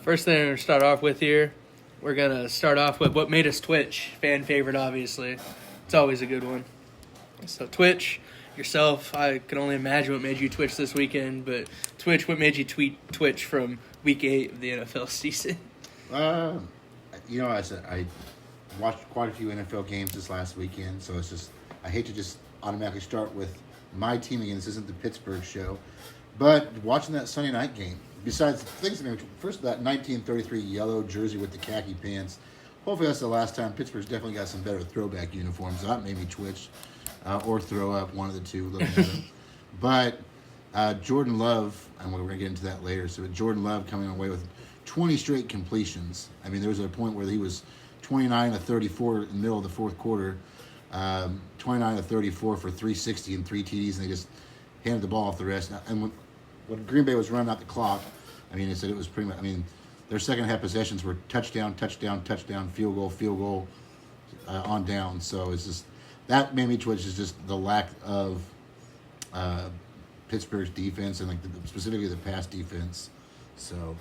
First thing we're going to start off with here, we're going to start off with what made us twitch. Fan favorite, obviously. It's always a good one. So Twitch, yourself, I can only imagine what made you twitch this weekend, but Twitch, what made you twitch from week 8 of the NFL season? I said I watched quite a few NFL games this last weekend, so it's just I hate to just automatically start with my team again. This isn't the Pittsburgh show, but watching that Sunday night game. Besides things, first that 1933 yellow jersey with the khaki pants. Hopefully that's the last time. Pittsburgh's definitely got some better throwback uniforms. That made me twitch or throw up, one of the two. Looking at them. But Jordan Love, and we're going to get into that later. So Jordan Love coming away with 20 straight completions. I mean, there was a point where he was 29 of 34 in the middle of the fourth quarter, 29 of 34 for 360 and 3 TDs, and they just handed the ball off the rest. And when Green Bay was running out the clock, I mean, they said it was pretty much, I mean, their second half possessions were touchdown, field goal, on down. So it's just, that made me twitch, is just the lack of Pittsburgh's defense and specifically the pass defense. So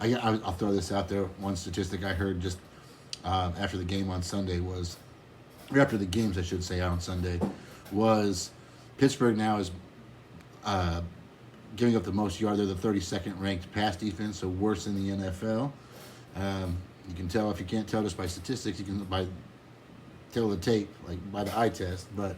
I'll throw this out there. One statistic I heard just after the game on Sunday was, or after the games I should say on Sunday, was Pittsburgh now is giving up the most yards. They're the 32nd ranked pass defense, so worse in the NFL. You can tell, if you can't tell just by statistics, you can tell the tape, like by the eye test. But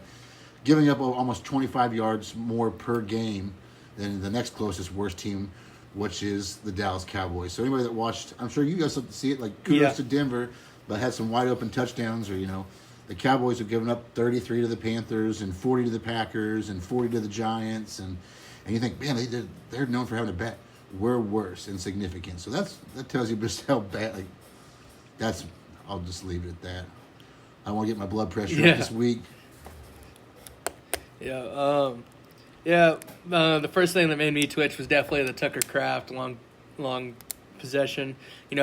giving up almost 25 yards more per game than the next closest worst team, which is the Dallas Cowboys. So anybody that watched, I'm sure you guys have to see it, like kudos to Denver, but had some wide open touchdowns, or the Cowboys have given up 33 to the Panthers and 40 to the Packers and 40 to the Giants, and you think, man, they're known for having a bad. We're worse in significance. So that tells you just how bad. I'll just leave it at that. I want to get my blood pressure up this week. The first thing that made me twitch was definitely the Tucker Kraft long possession. It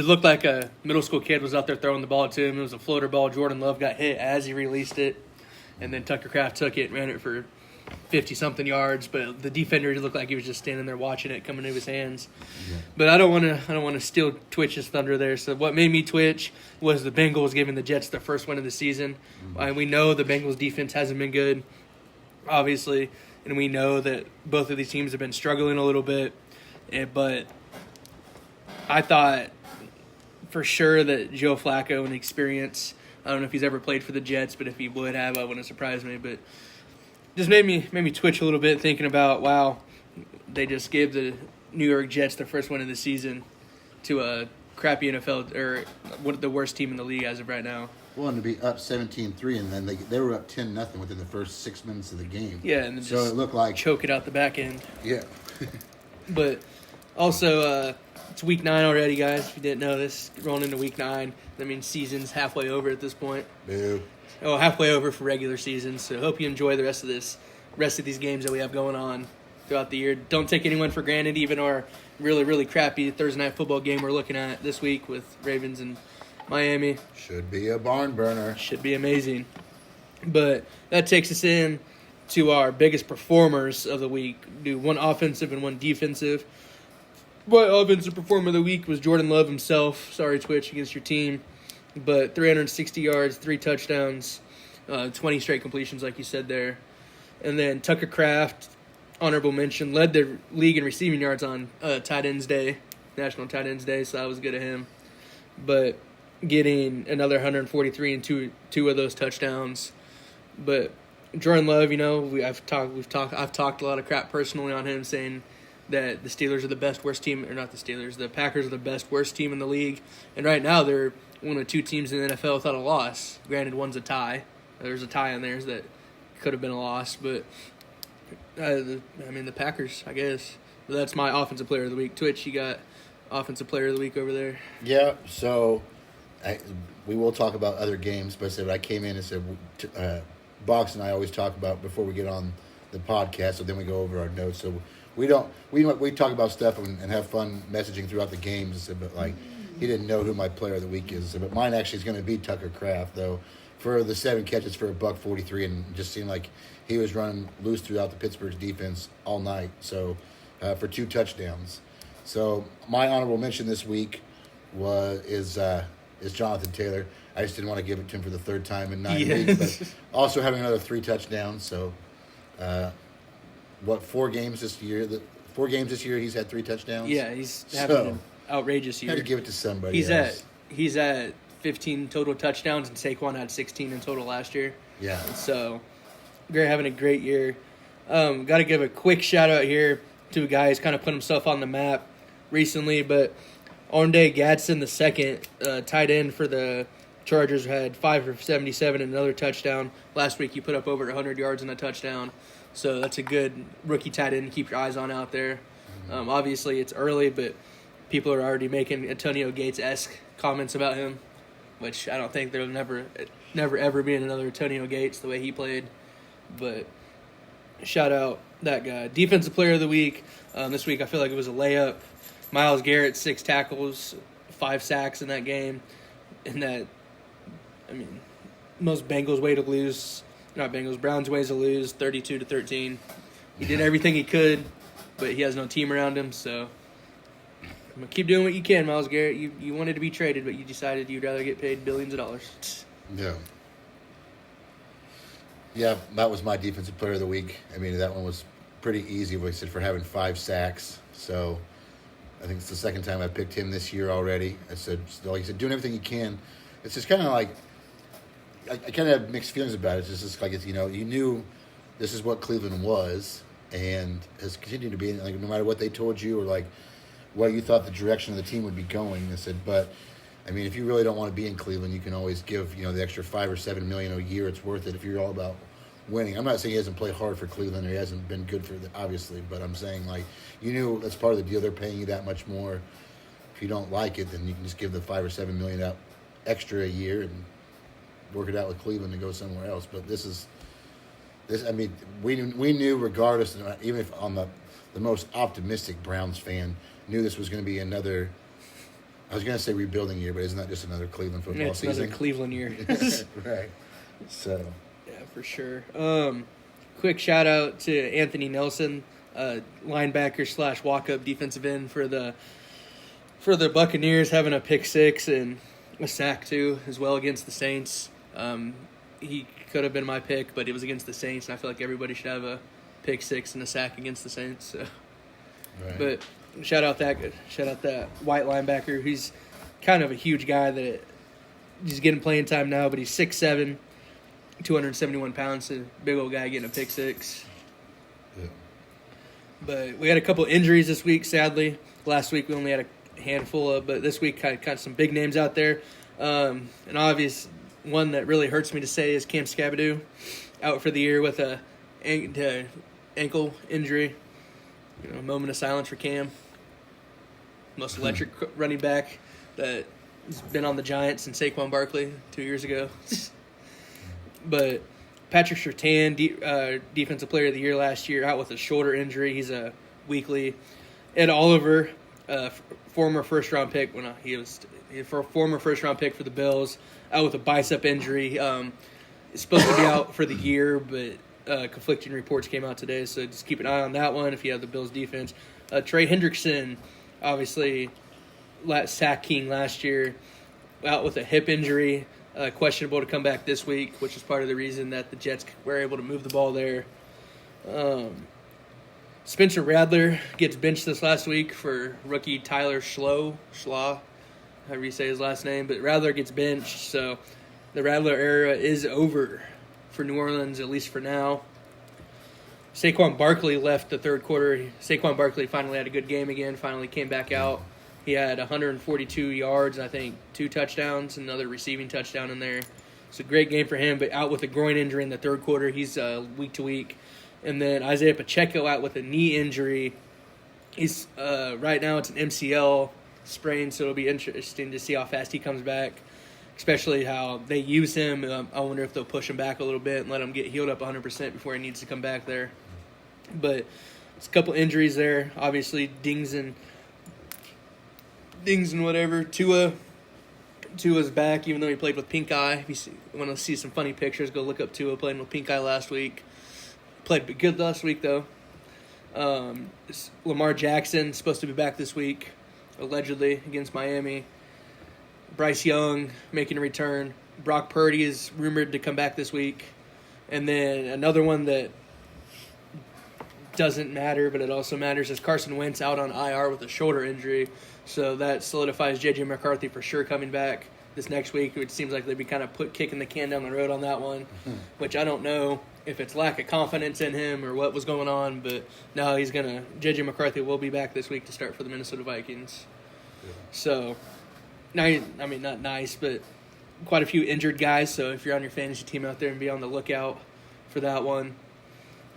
looked like a middle school kid was out there throwing the ball to him. It was a floater ball. Jordan Love got hit as he released it, and then Tucker Kraft took it and ran it for 50-something yards. But the defender looked like he was just standing there watching it come into his hands. Yeah. But I don't want to steal Twitch's thunder there. So what made me twitch was the Bengals giving the Jets their first win of the season. Mm-hmm. We know the Bengals defense hasn't been good, obviously, and we know that both of these teams have been struggling a little bit. But I thought for sure that Joe Flacco and experience, I don't know if he's ever played for the Jets, but if he would have, I wouldn't surprise me. But just made me twitch a little bit thinking about, wow, they just gave the New York Jets their first win of the season to a crappy NFL, or the worst team in the league as of right now. Well, and to be up 17-3, and then they were up 10-0 within the first 6 minutes of the game. Yeah, and then so it looked like choke it out the back end. Yeah. But also, it's week 9 already, guys. If you didn't know this, rolling into week 9. That means season's halfway over at this point. Boo. Oh, halfway over for regular season. So hope you enjoy the rest of these games that we have going on throughout the year. Don't take anyone for granted, even our really, really crappy Thursday night football game we're looking at this week with Ravens and Miami. Should be a barn burner. Should be amazing. But that takes us in to our biggest performers of the week. Do one offensive and one defensive. My offensive performer of the week was Jordan Love himself. Sorry, Twitch, against your team. But 360 yards, 3 touchdowns, 20 straight completions, like you said there. And then Tucker Kraft, honorable mention, led the league in receiving yards on Tight Ends Day, National Tight Ends Day, so that was good of him. But getting another 143 and two of those touchdowns. But Jordan Love, I've talked a lot of crap personally on him, saying that the Steelers are the best, worst team, or not the Steelers, the Packers are the best, worst team in the league. And right now they're one of 2 teams in the NFL without a loss. Granted, one's a tie. There's a tie on theirs that could have been a loss, but the Packers, I guess. But that's my offensive player of the week. Twitch, you got offensive player of the week over there. Yeah, so we will talk about other games, but I came in and said, Box and I always talk about before we get on the podcast, so then we go over our notes. So we talk about stuff and have fun messaging throughout the games, but he didn't know who my player of the week is. But mine actually is going to be Tucker Kraft, though, for the 7 catches for $143, and just seemed like he was running loose throughout the Pittsburgh's defense all night. So for 2 touchdowns. So my honorable mention this week is Jonathan Taylor. I just didn't want to give it to him for the third time in 9 weeks, but also having another 3 touchdowns. So, 4 games this year? 4 games this year he's had 3 touchdowns. Yeah, he's having an outrageous year. Had to give it to somebody. He's at 15 total touchdowns, and Saquon had 16 in total last year. Yeah. So, they're having a great year. Got to give a quick shout out here to a guy who's kind of put himself on the map recently, but Oronde Gadsden II, tight end for the Chargers, had 5 for 77 and another touchdown. Last week he put up over 100 yards and a touchdown. So that's a good rookie tight end to keep your eyes on out there. Obviously it's early, but people are already making Antonio Gates-esque comments about him, which I don't think there'll never ever be another Antonio Gates the way he played. But shout out that guy. Defensive player of the week. This week I feel like it was a layup. Myles Garrett, 6 tackles, 5 sacks in that game. And that, I mean, most Browns ways to lose, 32-13. He did everything he could, but he has no team around him, so I'm going to keep doing what you can, Myles Garrett. You wanted to be traded, but you decided you'd rather get paid billions of dollars. Yeah. Yeah, that was my defensive player of the week. I mean, that one was pretty easy, like I said, for having 5 sacks. So I think it's the second time I picked him this year already. I said, like I said, doing everything you can. It's just kind of like, I kind of have mixed feelings about it. It's just like, you knew this is what Cleveland was and has continued to be, like, no matter what they told you or, like, what you thought the direction of the team would be going. I said, but, I mean, if you really don't want to be in Cleveland, you can always give, the extra $5 or $7 million a year. It's worth it if you're all about winning. I'm not saying he hasn't played hard for Cleveland or he hasn't been good for obviously, but I'm saying, like, you knew that's part of the deal. They're paying you that much more. If you don't like it, then you can just give the $5 or $7 million out extra a year and work it out with Cleveland and go somewhere else. But this. I mean, we knew regardless, even if on the most optimistic Browns fan knew this was going to be another. I was going to say rebuilding year, but isn't that just another Cleveland football season? It's another Cleveland year. Right. So. Yeah, for sure. Quick shout out to Anthony Nelson, linebacker / walk-up defensive end for the Buccaneers, having a pick 6 and a sack too as well against the Saints. He could have been my pick, but it was against the Saints, and I feel like everybody should have a pick 6 and a sack against the Saints. So. Right. But shout out that white linebacker. He's kind of a huge guy that he's getting playing time now, but he's 6'7", 271 pounds, a big old guy getting a pick 6. Yeah. But we had a couple injuries this week, sadly. Last week we only had a handful but this week kind of some big names out there. An obvious one that really hurts me to say is Cam Scabadoo, out for the year with a ankle injury. A moment of silence for Cam. Most electric running back that has been on the Giants since Saquon Barkley 2 years ago. But Patrick Surtain, defensive player of the year last year, out with a shoulder injury. He's a weekly. Ed Oliver, former first-round pick. Former first-round pick for the Bills, out with a bicep injury. He's supposed to be out for the year, but conflicting reports came out today, so just keep an eye on that one if you have the Bills defense. Trey Hendrickson, obviously sack king last year, out with a hip injury, questionable to come back this week, which is part of the reason that the Jets were able to move the ball there. Spencer Rattler gets benched this last week for rookie Tyler Schlaw, however you say his last name, but Rattler gets benched, so the Rattler era is over for New Orleans, at least for now. Saquon Barkley left the third quarter. Saquon Barkley finally had a good game again, finally came back out. He had 142 yards, I think 2 touchdowns, another receiving touchdown in there. It's a great game for him, but out with a groin injury in the third quarter. He's week to week. And then Isaiah Pacheco out with a knee injury. He's right now it's an MCL sprain, so it'll be interesting to see how fast he comes back, especially how they use him. I wonder if they'll push him back a little bit and let him get healed up 100% before he needs to come back there. But it's a couple injuries there. Obviously, dings and whatever. Tua's back, even though he played with pink eye. If you want to see some funny pictures, go look up Tua playing with pink eye last week. Played good last week, though. Lamar Jackson supposed to be back this week, allegedly, against Miami. Bryce Young making a return. Brock Purdy is rumored to come back this week. And then another one that doesn't matter, but it also matters, is Carson Wentz out on IR with a shoulder injury. So that solidifies J.J. McCarthy for sure coming back this next week. It seems like they'd be kind of kicking the can down the road on that one, which I don't know if it's lack of confidence in him or what was going on. But no, J.J. McCarthy will be back this week to start for the Minnesota Vikings. Yeah. So, not nice, but quite a few injured guys. So if you're on your fantasy team out there, and be on the lookout for that one.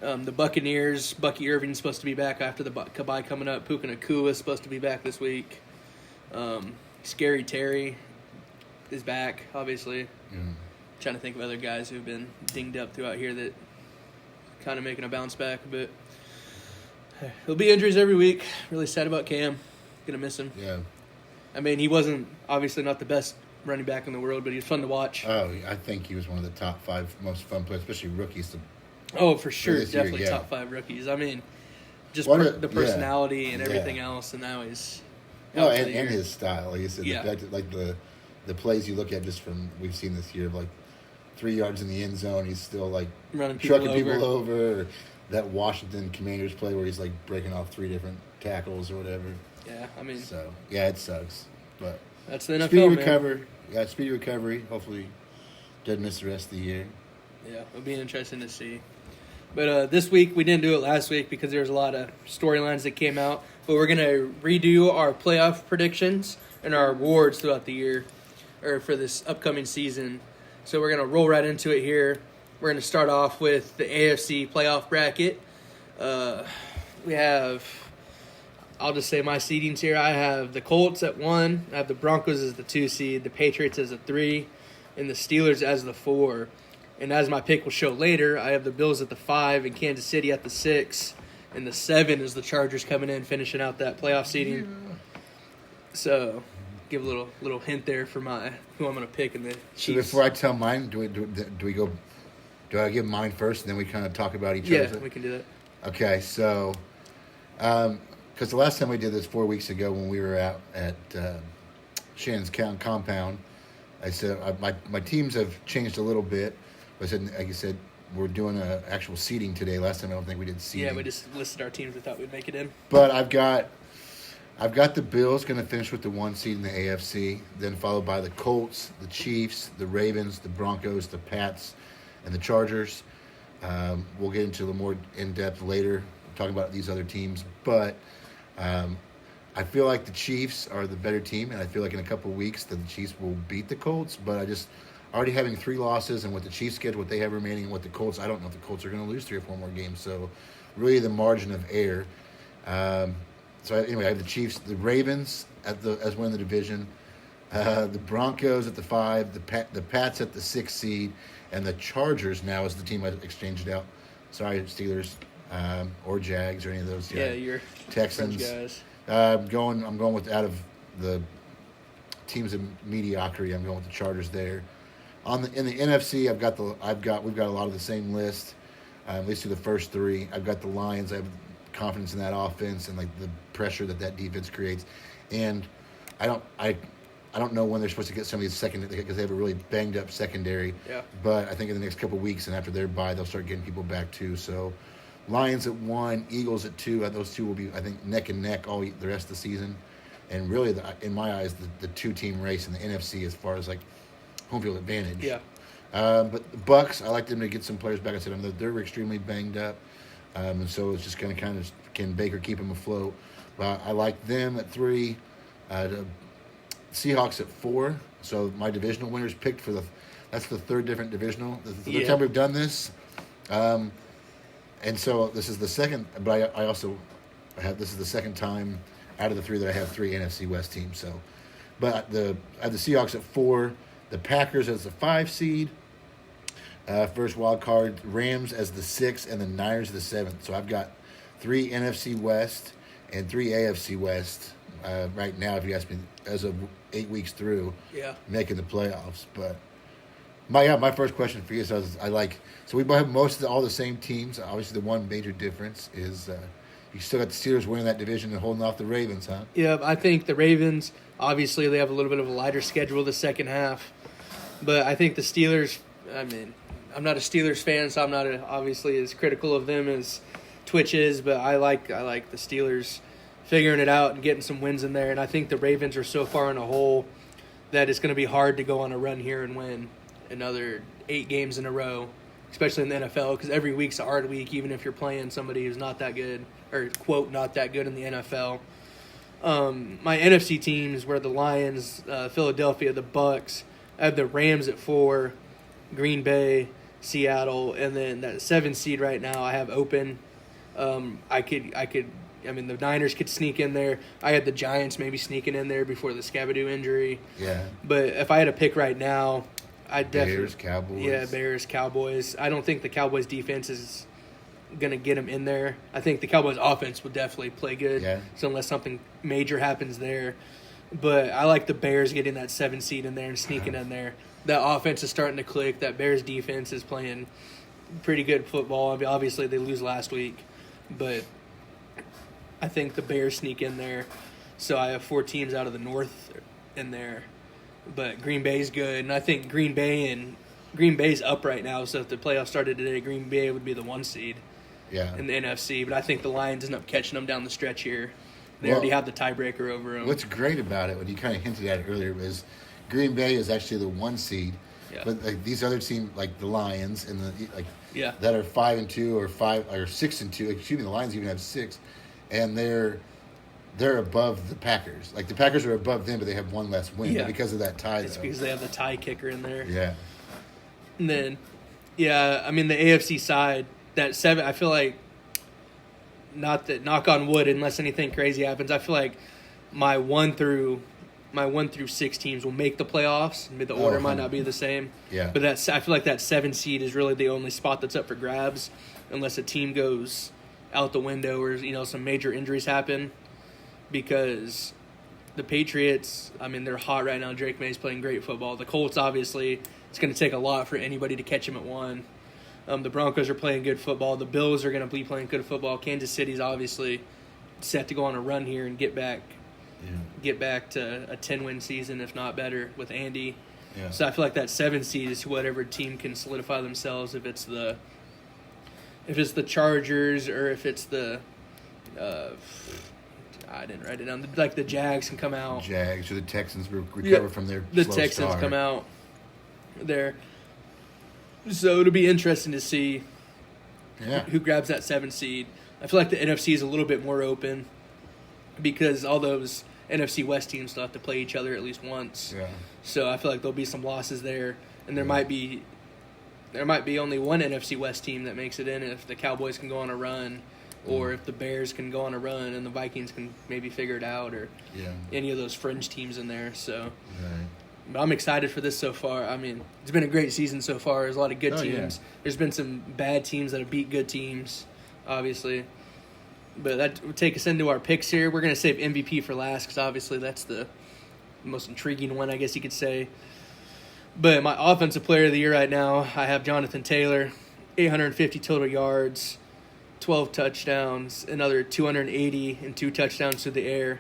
The Buccaneers, Bucky Irving's supposed to be back after the bye coming up. Puka Nacua is supposed to be back this week. Scary Terry is back, obviously. Trying to think of other guys who've been dinged up throughout here that kind of making a bounce back. But there'll be injuries every week. Really sad about Cam. Gonna miss him. Yeah. I mean, he wasn't obviously not the best running back in the world, but he was fun to watch. Oh, I think he was one of the top 5 most fun players, especially rookies. Oh, for sure. Definitely year, yeah. Top 5 rookies. I mean, just the personality and everything else, and now he's... No, and his style. Like you said, yeah. The fact that, like, the plays you look at just from we've seen this year, like 3 yards in the end zone, he's still, like, trucking people over. Or that Washington Commanders play where he's, like, breaking off 3 different tackles or whatever. Yeah, I mean... So, yeah, it sucks. But that's the NFL, speedy recovery. Hopefully doesn't miss the rest of the year. Yeah, it'll be interesting to see. But this week, we didn't do it last week because there was a lot of storylines that came out. But we're going to redo our playoff predictions and our awards throughout the year, or for this upcoming season. So we're going to roll right into it here. We're going to start off with the AFC playoff bracket. We have, I'll just say my seedings here. I have the Colts at 1. I have the Broncos as the 2 seed, the Patriots as the 3, and the Steelers as the 4. And as my pick will show later, I have the Bills at the 5 and Kansas City at the 6. And the 7 is the Chargers coming in, finishing out that playoff seeding. Yeah. So, give a little hint there for who I'm going to pick in the Chiefs. So before I tell mine, do I give mine first and then we kind of talk about each other's? Yeah, we can do that. Okay, so, because the last time we did this 4 weeks ago when we were out at Shannon's compound, I said my teams have changed a little bit. I said, like you said, we're doing an actual seeding today. Last time I don't think we did seeding. Yeah, we just listed our teams we thought we'd make it in. But I've got the Bills going to finish with the 1 seed in the AFC, then followed by the Colts, the Chiefs, the Ravens, the Broncos, the Pats, and the Chargers. We'll get into a little more in-depth later, talking about these other teams. But I feel like the Chiefs are the better team, and I feel like in a couple of weeks that the Chiefs will beat the Colts. But already having 3 losses, and with the Chiefs schedule, what they have remaining, and with the Colts, I don't know if the Colts are going to lose 3 or 4 more games. So really the margin of error. Anyway, I have the Chiefs, the Ravens as winning the division, the Broncos at the 5, the Pats at the 6 seed, and the Chargers now is the team I exchanged out. Sorry, Steelers or Jags or any of those. Yeah, you're Texans guys. I'm going with out of the teams of mediocrity. I'm going with the Chargers there. In the NFC, we've got a lot of the same list, at least through the first 3. I've got the Lions. I have confidence in that offense and like the pressure that defense creates, and I don't know when they're supposed to get some of these secondary because they have a really banged up secondary. Yeah. But I think in the next couple of weeks and after their bye, they'll start getting people back too. So, Lions at 1, Eagles at 2. Those 2 will be, I think, neck and neck all the rest of the season. And really, in my eyes, the 2-team race in the NFC as far as like home field advantage. Yeah. But the Bucks, I like them to get some players back. I said they're extremely banged up, and so it's just going to kind of can Baker keep them afloat. But I like them at 3. The Seahawks at 4. So my divisional winners picked that's the 3rd different divisional. The 3rd time we've done this. And so this is the second, but I also this is the second time out of the 3 that I have 3 NFC West teams. So, but I have the Seahawks at 4, the Packers as the 5 seed, first wild card, Rams as the 6, and the Niners the 7th. So I've got 3 NFC West and 3 AFC West right now. If you ask me, as of 8 weeks through, making the playoffs, but. My first question for you is so we have all the same teams. Obviously, the one major difference is You still got the Steelers winning that division and holding off the Ravens, huh? Yeah, I think the Ravens, obviously, they have a little bit of a lighter schedule the second half. But I think the Steelers, I mean, I'm not a Steelers fan, so I'm not obviously as critical of them as Twitch is, but I like the Steelers figuring it out and getting some wins in there. And I think the Ravens are so far in a hole that it's going to be hard to go on a run here and win another 8 games in a row, especially in the NFL, because every week's a hard week, even if you're playing somebody who's not that good, or, quote, not that good in the NFL. My NFC teams were the Lions, Philadelphia, the Bucks. I have the Rams at 4, Green Bay, Seattle, and then that 7 seed right now I have open. I mean, the Niners could sneak in there. I had the Giants maybe sneaking in there before the Scabadoo injury. Yeah. But if I had to pick right now, I'd definitely... Bears, Cowboys. Yeah, Bears, Cowboys. I don't think the Cowboys' defense is going to get them in there. I think the Cowboys' offense would definitely play good. Yeah. So unless something major happens there. But I like the Bears getting that 7 seed in there and sneaking in there. That offense is starting to click. That Bears defense is playing pretty good football. I mean, obviously, they lose last week. But I think the Bears sneak in there. So I have 4 teams out of the North in there. But Green Bay's good. And I think Green Bay's up right now. So if the playoffs started today, Green Bay would be the 1 seed in the NFC. But I think the Lions end up catching them down the stretch here. They already have the tiebreaker over them. What's great about it, what you kind of hinted at earlier, is Green Bay is actually the 1 seed. Yeah. But like these other teams, like the Lions and that are 5-2 or 6-2. Excuse me, the Lions even have 6, and they're above the Packers. Like the Packers are above them, but they have 1 less win. Yeah. But because of that tie, it's because they have the tie kicker in there. Yeah. And then, I mean the AFC side, that 7. I feel like, not that, knock on wood, unless anything crazy happens, I feel like my 1 through 6 teams will make the playoffs. The order might not be the same. Yeah. But I feel like that 7 seed is really the only spot that's up for grabs, unless a team goes out the window or some major injuries happen. Because the Patriots, I mean, they're hot right now. Drake May's playing great football. The Colts, obviously, it's going to take a lot for anybody to catch him at 1. The Broncos are playing good football. The Bills are going to be playing good football. Kansas City's obviously set to go on a run here and get back to a 10-win season, if not better, with Andy. Yeah. So I feel like that 7 seed is whatever team can solidify themselves. If it's the Chargers or if it's the I didn't write it down. Like the Jags can come out. Jags or the Texans recover from their the slow Texans start. come out there. So it'll be interesting to see who grabs that 7 seed. I feel like the NFC is a little bit more open because all those NFC West teams still have to play each other at least once. Yeah. So I feel like there'll be some losses there, and there might be only one NFC West team that makes it in if the Cowboys can go on a run, or if the Bears can go on a run and the Vikings can maybe figure it out, or any of those fringe teams in there. So. Right. But I'm excited for this so far. I mean, it's been a great season so far. There's a lot of good teams. Yeah. There's been some bad teams that have beat good teams, obviously. But that would take us into our picks here. We're going to save MVP for last because obviously that's the most intriguing one, I guess you could say. But my offensive player of the year right now, I have Jonathan Taylor, 850 total yards, 12 touchdowns, another 280 and 2 touchdowns through the air.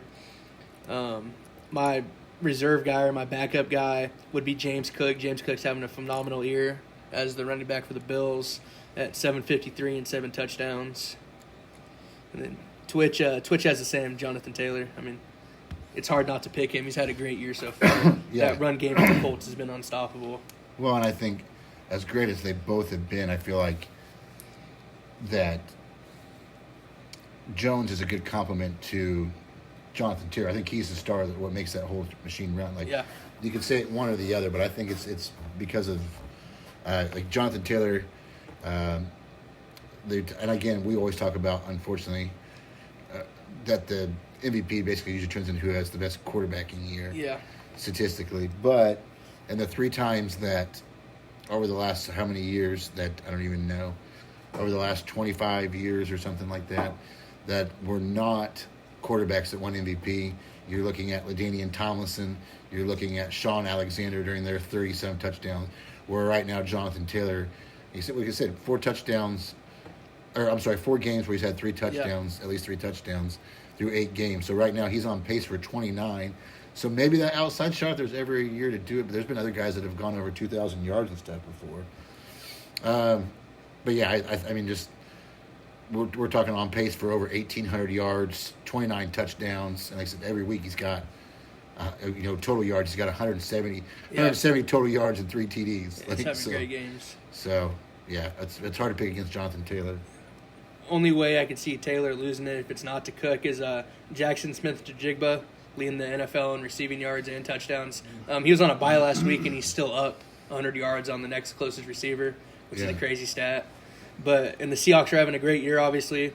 My reserve guy or my backup guy would be James Cook. James Cook's having a phenomenal year as the running back for the Bills at 753 and 7 touchdowns. And then Twitch has the same, Jonathan Taylor. I mean, it's hard not to pick him. He's had a great year so far. That run game for the Colts has been unstoppable. Well, and I think as great as they both have been, I feel like that Jones is a good complement to Jonathan Taylor. I think he's the star that what makes that whole machine run. You could say one or the other, but I think it's because of like Jonathan Taylor. And again, we always talk about, unfortunately, that the MVP basically usually turns into who has the best quarterbacking year, statistically. But and the 3 times that over the last how many years that I don't even know, over the last 25 years or something like that, that were not quarterbacks that won MVP. You're looking at LaDainian Tomlinson. You're looking at Sean Alexander during their 37 touchdowns. Where right now Jonathan Taylor, like I said, 4 touchdowns or I'm sorry, 4 games where he's had 3 touchdowns, at least 3 touchdowns through 8 games. So right now he's on pace for 29. So maybe that outside shot, there's every year to do it, but there's been other guys that have gone over 2,000 yards and stuff before. But yeah, I mean, just we're talking on pace for over 1,800 yards, 29 touchdowns, and like I said, every week he's got, total yards. He's got 170 total yards and 3 TDs. He's having great games. So yeah, it's hard to pick against Jonathan Taylor. Only way I could see Taylor losing it if it's not to Cook is Jackson Smith-Njigba leading the NFL in receiving yards and touchdowns. He was on a bye last week, and he's still up 100 yards on the next closest receiver, which is a crazy stat. And the Seahawks are having a great year, obviously.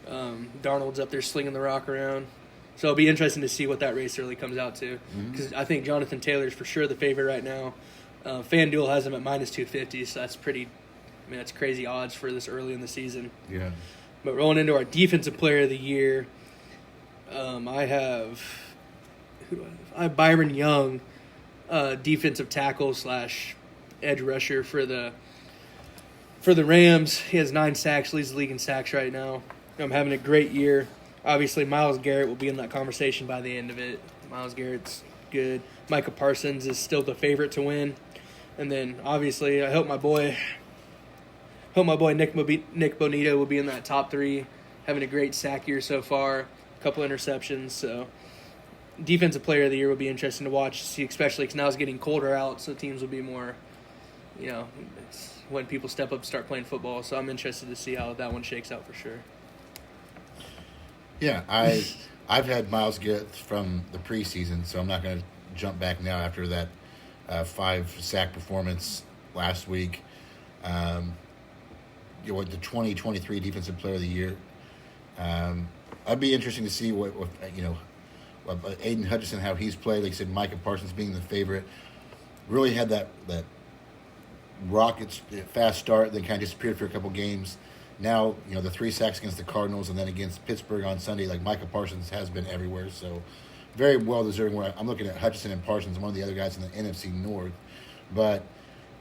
Darnold's up there slinging the rock around. So it'll be interesting to see what that race really comes out to. Because I think Jonathan Taylor is for sure the favorite right now. FanDuel has him at minus 250, so that's that's crazy odds for this early in the season. Yeah. But rolling into our defensive player of the year, I have Byron Young, defensive tackle / edge rusher for the Rams. He has 9 sacks, leads the league in sacks right now. I'm having a great year. Obviously, Myles Garrett will be in that conversation by the end of it. Myles Garrett's good. Micah Parsons is still the favorite to win. And then, obviously, I hope my boy Nick Bonito will be in that top 3, having a great sack year so far, a couple interceptions. So, defensive player of the year will be interesting to watch, see, especially because now it's getting colder out, so teams will be more, it's when people step up and start playing football. So I'm interested to see how that one shakes out for sure. Yeah, I've had Myles Garrett from the preseason, so I'm not going to jump back now after that 5-sack performance last week. The 2023 Defensive Player of the Year. I'd be interesting to see what Aiden Hutchinson, how he's played. Like I said, Micah Parsons being the favorite, really had that rocket fast start, then kind of disappeared for a couple games. Now, the 3 sacks against the Cardinals and then against Pittsburgh on Sunday, like Micah Parsons has been everywhere. So very well deserving. Where I'm looking at Hutchinson and Parsons, one of the other guys in the NFC North. But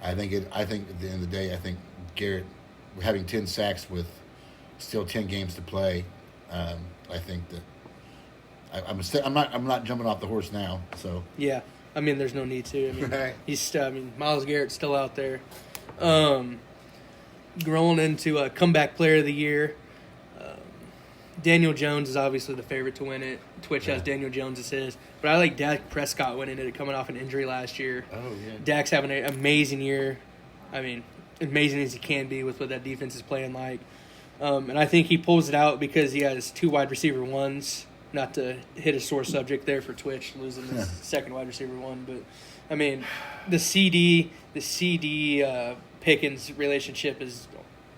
I think at the end of the day, I think Garrett having 10 sacks with still 10 games to play, I think that I'm not jumping off the horse now. So yeah, there's no need to. Right. Myles Garrett's still out there. Rolling into a comeback player of the year, Daniel Jones is obviously the favorite to win it. Twitch has Daniel Jones as his, but I like Dak Prescott winning it, coming off an injury last year. Oh yeah, Dak's having an amazing year. Amazing as he can be with what that defense is playing like. And I think he pulls it out because he has 2 wide receiver ones. Not to hit a sore subject there for Twitch, losing his second wide receiver one. But, the CD Pickens relationship is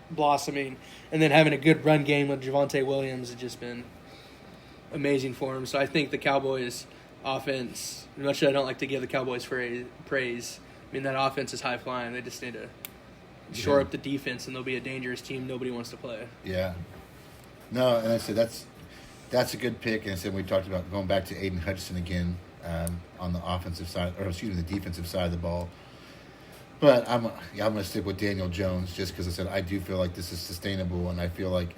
blossoming. And then having a good run game with Javonte Williams has just been amazing for him. So I think the Cowboys' offense, as much as I don't like to give the Cowboys praise, that offense is high-flying. They just need to shore up the defense, and they'll be a dangerous team nobody wants to play. Yeah. No, and I said that's a good pick. And I said we talked about going back to Aiden Hutchinson again on the offensive side, the defensive side of the ball. But I'm going to stick with Daniel Jones just because I said I do feel like this is sustainable, and I feel like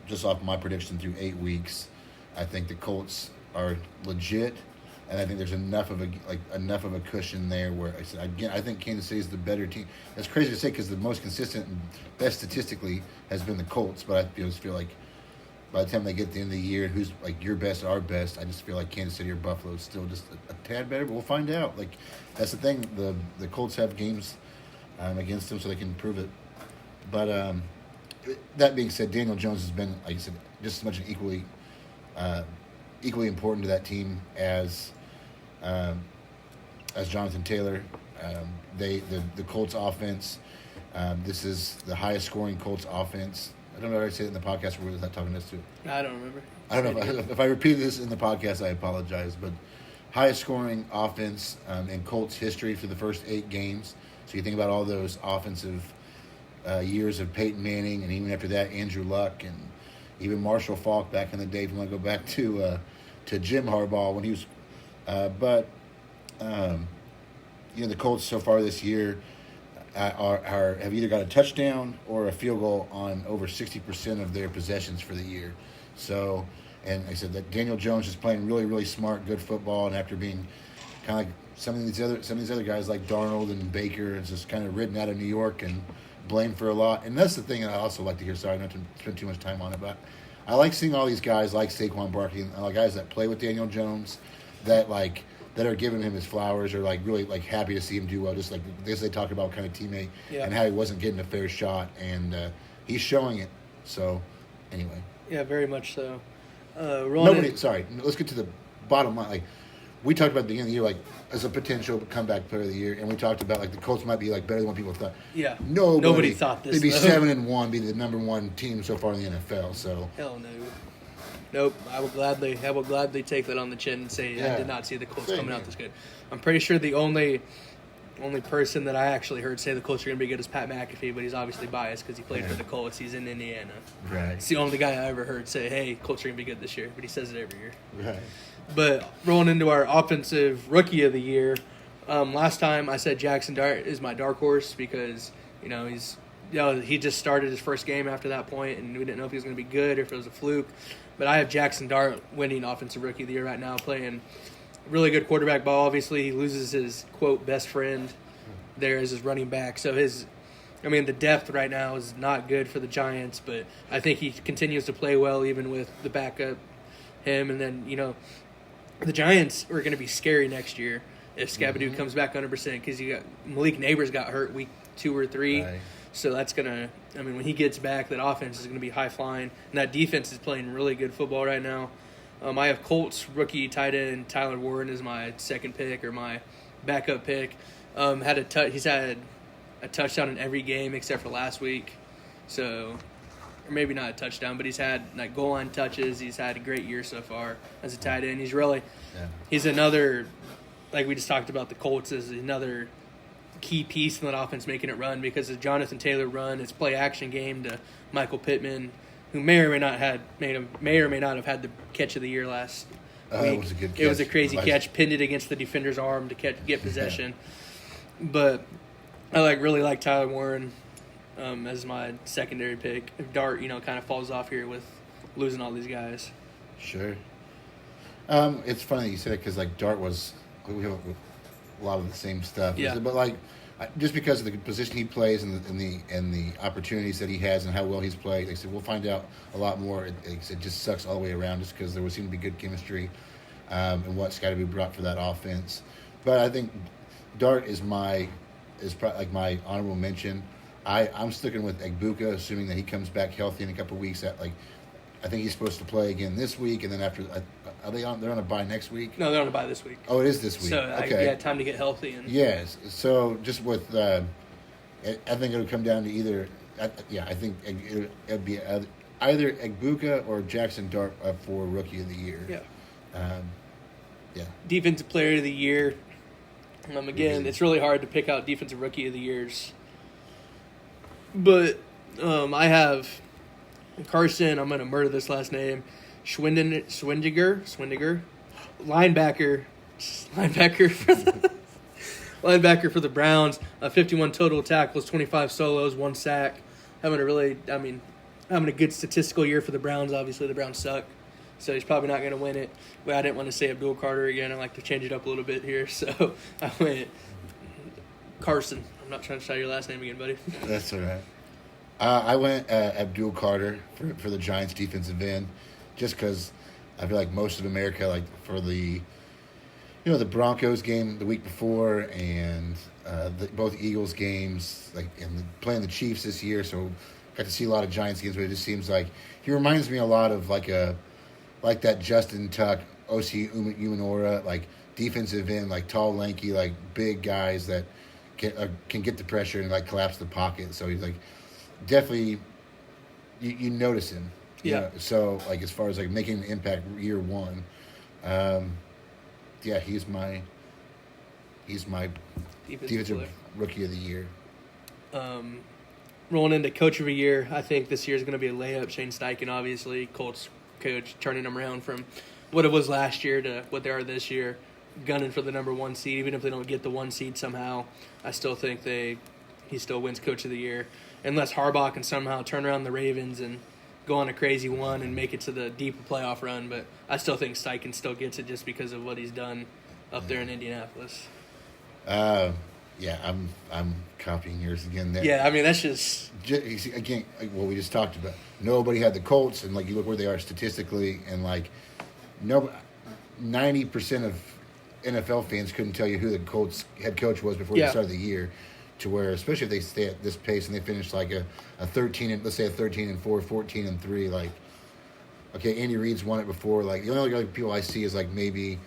just off my prediction through 8 weeks, I think the Colts are legit, and I think there's enough of a cushion there where I said again I think Kansas City is the better team. That's crazy to say because the most consistent and best statistically has been the Colts, but I just feel like by the time they get to the end of the year, who's like your best, our best, I just feel like Kansas City or Buffalo is still just a tad better, but we'll find out. Like that's the thing, the Colts have games against them so they can prove it. But that being said, Daniel Jones has been, like I said, just as much an equally important to that team as Jonathan Taylor. The Colts offense, this is the highest scoring Colts offense. I don't know if I said it in the podcast or was that talking us to. I don't remember. I don't know if I repeated this in the podcast. I apologize, but highest scoring offense in Colts history for the first 8 games. So you think about all those offensive years of Peyton Manning, and even after that, Andrew Luck, and even Marshall Faulk back in the day. If you want to go back to Jim Harbaugh when he was, the Colts so far this year, have either got a touchdown or a field goal on over 60% of their possessions for the year. So, and I said that Daniel Jones is playing really, really smart, good football, and after being kind of like some of these other guys like Darnold and Baker, is just kind of ridden out of New York and blamed for a lot. And that's the thing that I also like to hear. Sorry, not to spend too much time on it, but I like seeing all these guys like Saquon Barkley and guys that play with Daniel Jones that are giving him his flowers, or like really like happy to see him do well. Just like this, they talked about kind of teammate and how he wasn't getting a fair shot, and he's showing it. So anyway, Yeah, very much so. Sorry, let's get to the bottom line. Like we talked about at the beginning of the year, like as a potential comeback player of the year, and we talked about like the Colts might be like better than what people thought. Yeah, nobody thought this. They'd be though. 7-1, be the number one team so far in the NFL. So Hell no. Nope. I will gladly take that on the chin and say I did not see the Colts coming out this good. I'm pretty sure the only person that I actually heard say the Colts are going to be good is Pat McAfee, but he's obviously biased because he played for the Colts. He's in Indiana. Right. It's the only guy I ever heard say, "Hey, Colts are going to be good this year," but he says it every year. Right. But rolling into our offensive rookie of the year, last time I said Jackson Dart is my dark horse because he just started his first game after that point, and we didn't know if he was going to be good or if it was a fluke. But I have Jackson Dart winning offensive rookie of the year right now, playing really good quarterback ball. Obviously, he loses his quote best friend there as his running back, so the depth right now is not good for the Giants. But I think he continues to play well even with the backup him, and then the Giants are going to be scary next year if Scabadoo comes back 100% because you got Malik Neighbors got hurt week 2 or 3. Right. So that's going to – when he gets back, that offense is going to be high-flying. And that defense is playing really good football right now. I have Colts rookie tight end Tyler Warren as my second pick or my backup pick. He's had a touchdown in every game except for last week. So – or maybe not a touchdown, but he's had goal line touches. He's had a great year so far as a tight end. He's another – like we just talked about the Colts is another – key piece in that offense making it run because of Jonathan Taylor run, his play action game to Michael Pittman, who may or may not have had the catch of the year last week. It was a good catch. It was a crazy catch, pinned it against the defender's arm to get possession. But I really like Tyler Warren as my secondary pick. If Dart, kind of falls off here with losing all these guys. Sure. It's funny that you said it because Dart was we have a lot of the same stuff. Yeah. But just because of the position he plays and the opportunities that he has and how well he's played, they said we'll find out a lot more. It just sucks all the way around just because there would seem to be good chemistry and what's got to be brought for that offense. But I think Dart is probably my honorable mention. I'm sticking with Egbuka, assuming that he comes back healthy in a couple of weeks. I think he's supposed to play again this week, and then after they're on a bye next week? No, they're on a bye this week. Oh, it is this week. So okay. Time to get healthy. Yes. So just with, I think it'll come down to either. I think it'll be either Egbuka or Jackson Dart for Rookie of the Year. Yeah. Yeah. Defensive Player of the Year. Again, it's really hard to pick out Defensive Rookie of the Years. But I have Carson, I'm going to murder this last name, Schwindiger, linebacker for the Browns, 51 total tackles, 25 solos, 1 sack. Having a good statistical year for the Browns. Obviously, the Browns suck, so he's probably not going to win it. But I didn't want to say Abdul Carter again. I like to change it up a little bit here, so I went Carson. I'm not trying to shout your last name again, buddy. That's all right. I went Abdul Carter for the Giants defensive end, just because I feel like most of America, for the Broncos game the week before and both Eagles games, and playing the Chiefs this year, so got to see a lot of Giants games. But it just seems like he reminds me a lot of like that Justin Tuck, O.C. Umenora, defensive end, tall, lanky, big guys that can get the pressure and collapse the pocket. So he's definitely you notice him. Yeah. So as far as making an impact year one, he's my defensive rookie of the year. Rolling into coach of the year, I think this year is going to be a layup. Shane Steichen, obviously, Colts coach, turning them around from what it was last year to what they are this year, gunning for the number 1 seed. Even if they don't get the 1 seed somehow, I still think he still wins Coach of the Year, unless Harbaugh can somehow turn around the Ravens and go on a crazy one and make it to the deep playoff run. But I still think Steichen still gets it just because of what he's done up there in Indianapolis. Yeah, I'm copying yours again there. Yeah, I mean, that's just You see, again, like what we just talked about. Nobody had the Colts, and like you look where they are statistically, and like 90% of NFL fans couldn't tell you who the Colts head coach was before the start of the year. To where, especially if they stay at this pace and they finish like a 13 and let's say a 13-4, 14-3, like okay, Andy Reid's won it before. Like the only other people I see is like maybe,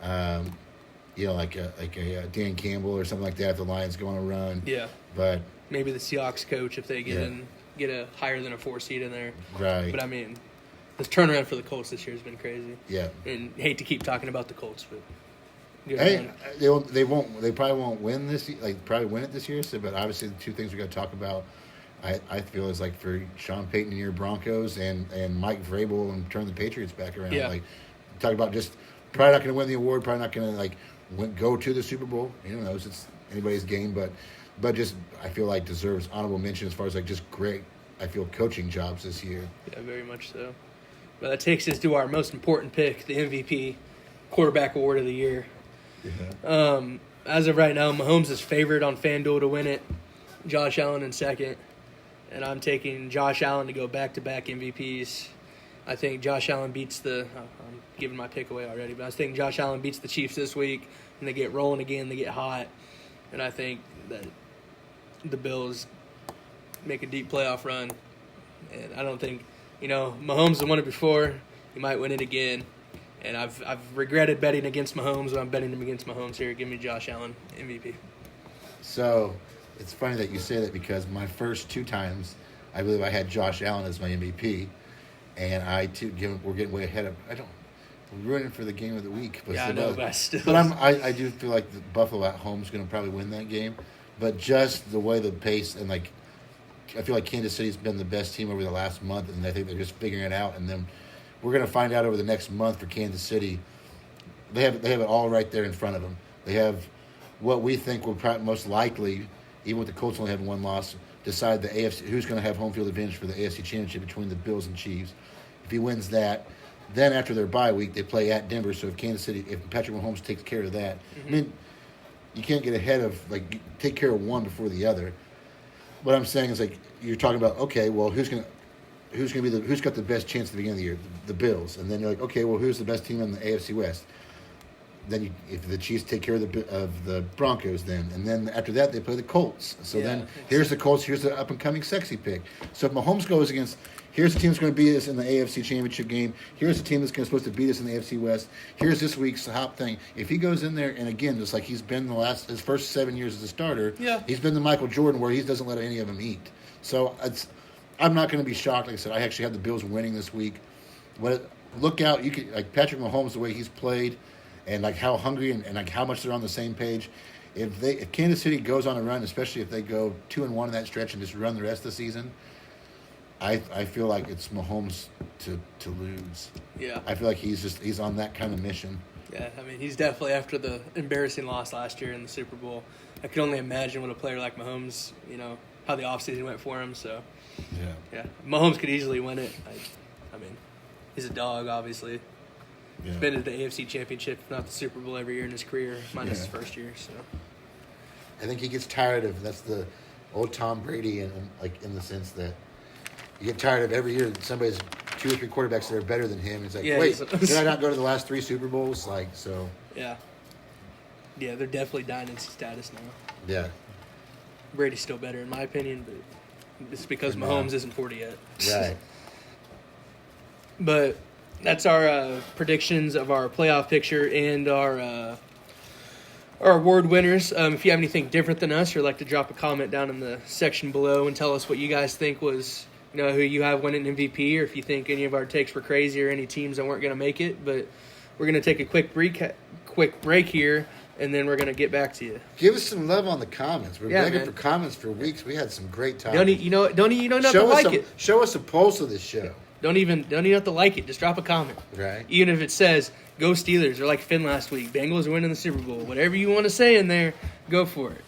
like a Dan Campbell or something like that if the Lions go on a run. Yeah. But maybe the Seahawks coach if they get a higher than a 4 seed in there. Right. But I mean, the turnaround for the Colts this year has been crazy. Yeah. And hate to keep talking about the Colts, but hey, they probably won't win this. Like probably win it this year. So, but obviously the two things we got to talk about, I feel is like for Sean Payton and your Broncos and Mike Vrabel and turn the Patriots back around. Yeah. Like talk about just probably not going to win the award. Probably not going to like go to the Super Bowl. Who knows? It's anybody's game, but just I feel like deserves honorable mention as far as like just great. I feel coaching jobs this year. Yeah, very much so. But that takes us to our most important pick, the MVP, quarterback award of the year. Yeah. As of right now, Mahomes is favored on FanDuel to win it. Josh Allen in second. And I'm taking Josh Allen to go back-to-back MVPs. I think Josh Allen beats I'm giving my pick away already, but I think Josh Allen beats the Chiefs this week, and they get rolling again, they get hot. And I think that the Bills make a deep playoff run. And I don't think, Mahomes has won it before. He might win it again. And I've regretted betting against Mahomes, but I'm betting him against Mahomes here. Give me Josh Allen, MVP. So it's funny that you say that because my first 2 times, I believe I had Josh Allen as my MVP, and we're getting way ahead of. We're ruining for the game of the week. But yeah, I know, but still. But I do feel like the Buffalo at home is going to probably win that game, but just the way the pace and like, I feel like Kansas City's been the best team over the last month, and I think they're just figuring it out, and then. We're going to find out over the next month for Kansas City. They have it all right there in front of them. They have what we think will probably most likely, even with the Colts only having 1 loss, decide the AFC who's going to have home field advantage for the AFC Championship between the Bills and Chiefs. If he wins that, then after their bye week they play at Denver. So if Patrick Mahomes takes care of that, I mean, you can't get ahead of take care of one before the other. What I'm saying is you're talking about okay, well who's got the best chance at the beginning of the year? The Bills. And then you're like, okay, well, who's the best team in the AFC West? Then if the Chiefs take care of the Broncos, and then after that they play the Colts. So then here's the Colts, here's the up and coming sexy pick. So if Mahomes goes against, here's the team that's going to beat us in the AFC Championship game. Here's the team that's supposed to beat us in the AFC West. Here's this week's hot thing. If he goes in there and again, just like he's been his first 7 years as a starter, he's been the Michael Jordan where he doesn't let any of them eat. So I'm not going to be shocked. Like I said, I actually have the Bills winning this week. Look out! You could Patrick Mahomes, the way he's played, and how hungry and how much they're on the same page. If Kansas City goes on a run, especially if they go 2-1 in that stretch and just run the rest of the season, I feel like it's Mahomes to lose. Yeah, I feel like he's on that kind of mission. Yeah, I mean he's definitely after the embarrassing loss last year in the Super Bowl. I can only imagine what a player like Mahomes, how the offseason went for him. So. Yeah. Mahomes could easily win it. I mean, he's a dog, obviously. Yeah. He's been to the AFC Championship, if not the Super Bowl, every year in his career, minus his first year. So, I think he gets tired of that's the old Tom Brady, and in the sense that you get tired of every year somebody's 2 or 3 quarterbacks that are better than him. It's wait, did I not go to the last 3 Super Bowls? So. Yeah. Yeah, they're definitely dynasty status now. Yeah. Brady's still better, in my opinion, but. It's because Mahomes isn't 40 yet. Right. But that's our predictions of our playoff picture and our award winners. If you have anything different than us, or like to drop a comment down in the section below and tell us what you guys think was, who you have winning MVP, or if you think any of our takes were crazy or any teams that weren't going to make it. But we're going to take a quick break here. And then we're going to get back to you. Give us some love on the comments. We're begging for comments for weeks. We had some great topics. Don't have to like it. Show us a pulse of this show. Don't even have to like it. Just drop a comment. Right. Even if it says, go Steelers, or like Finn last week, Bengals winning the Super Bowl. Whatever you want to say in there, go for it.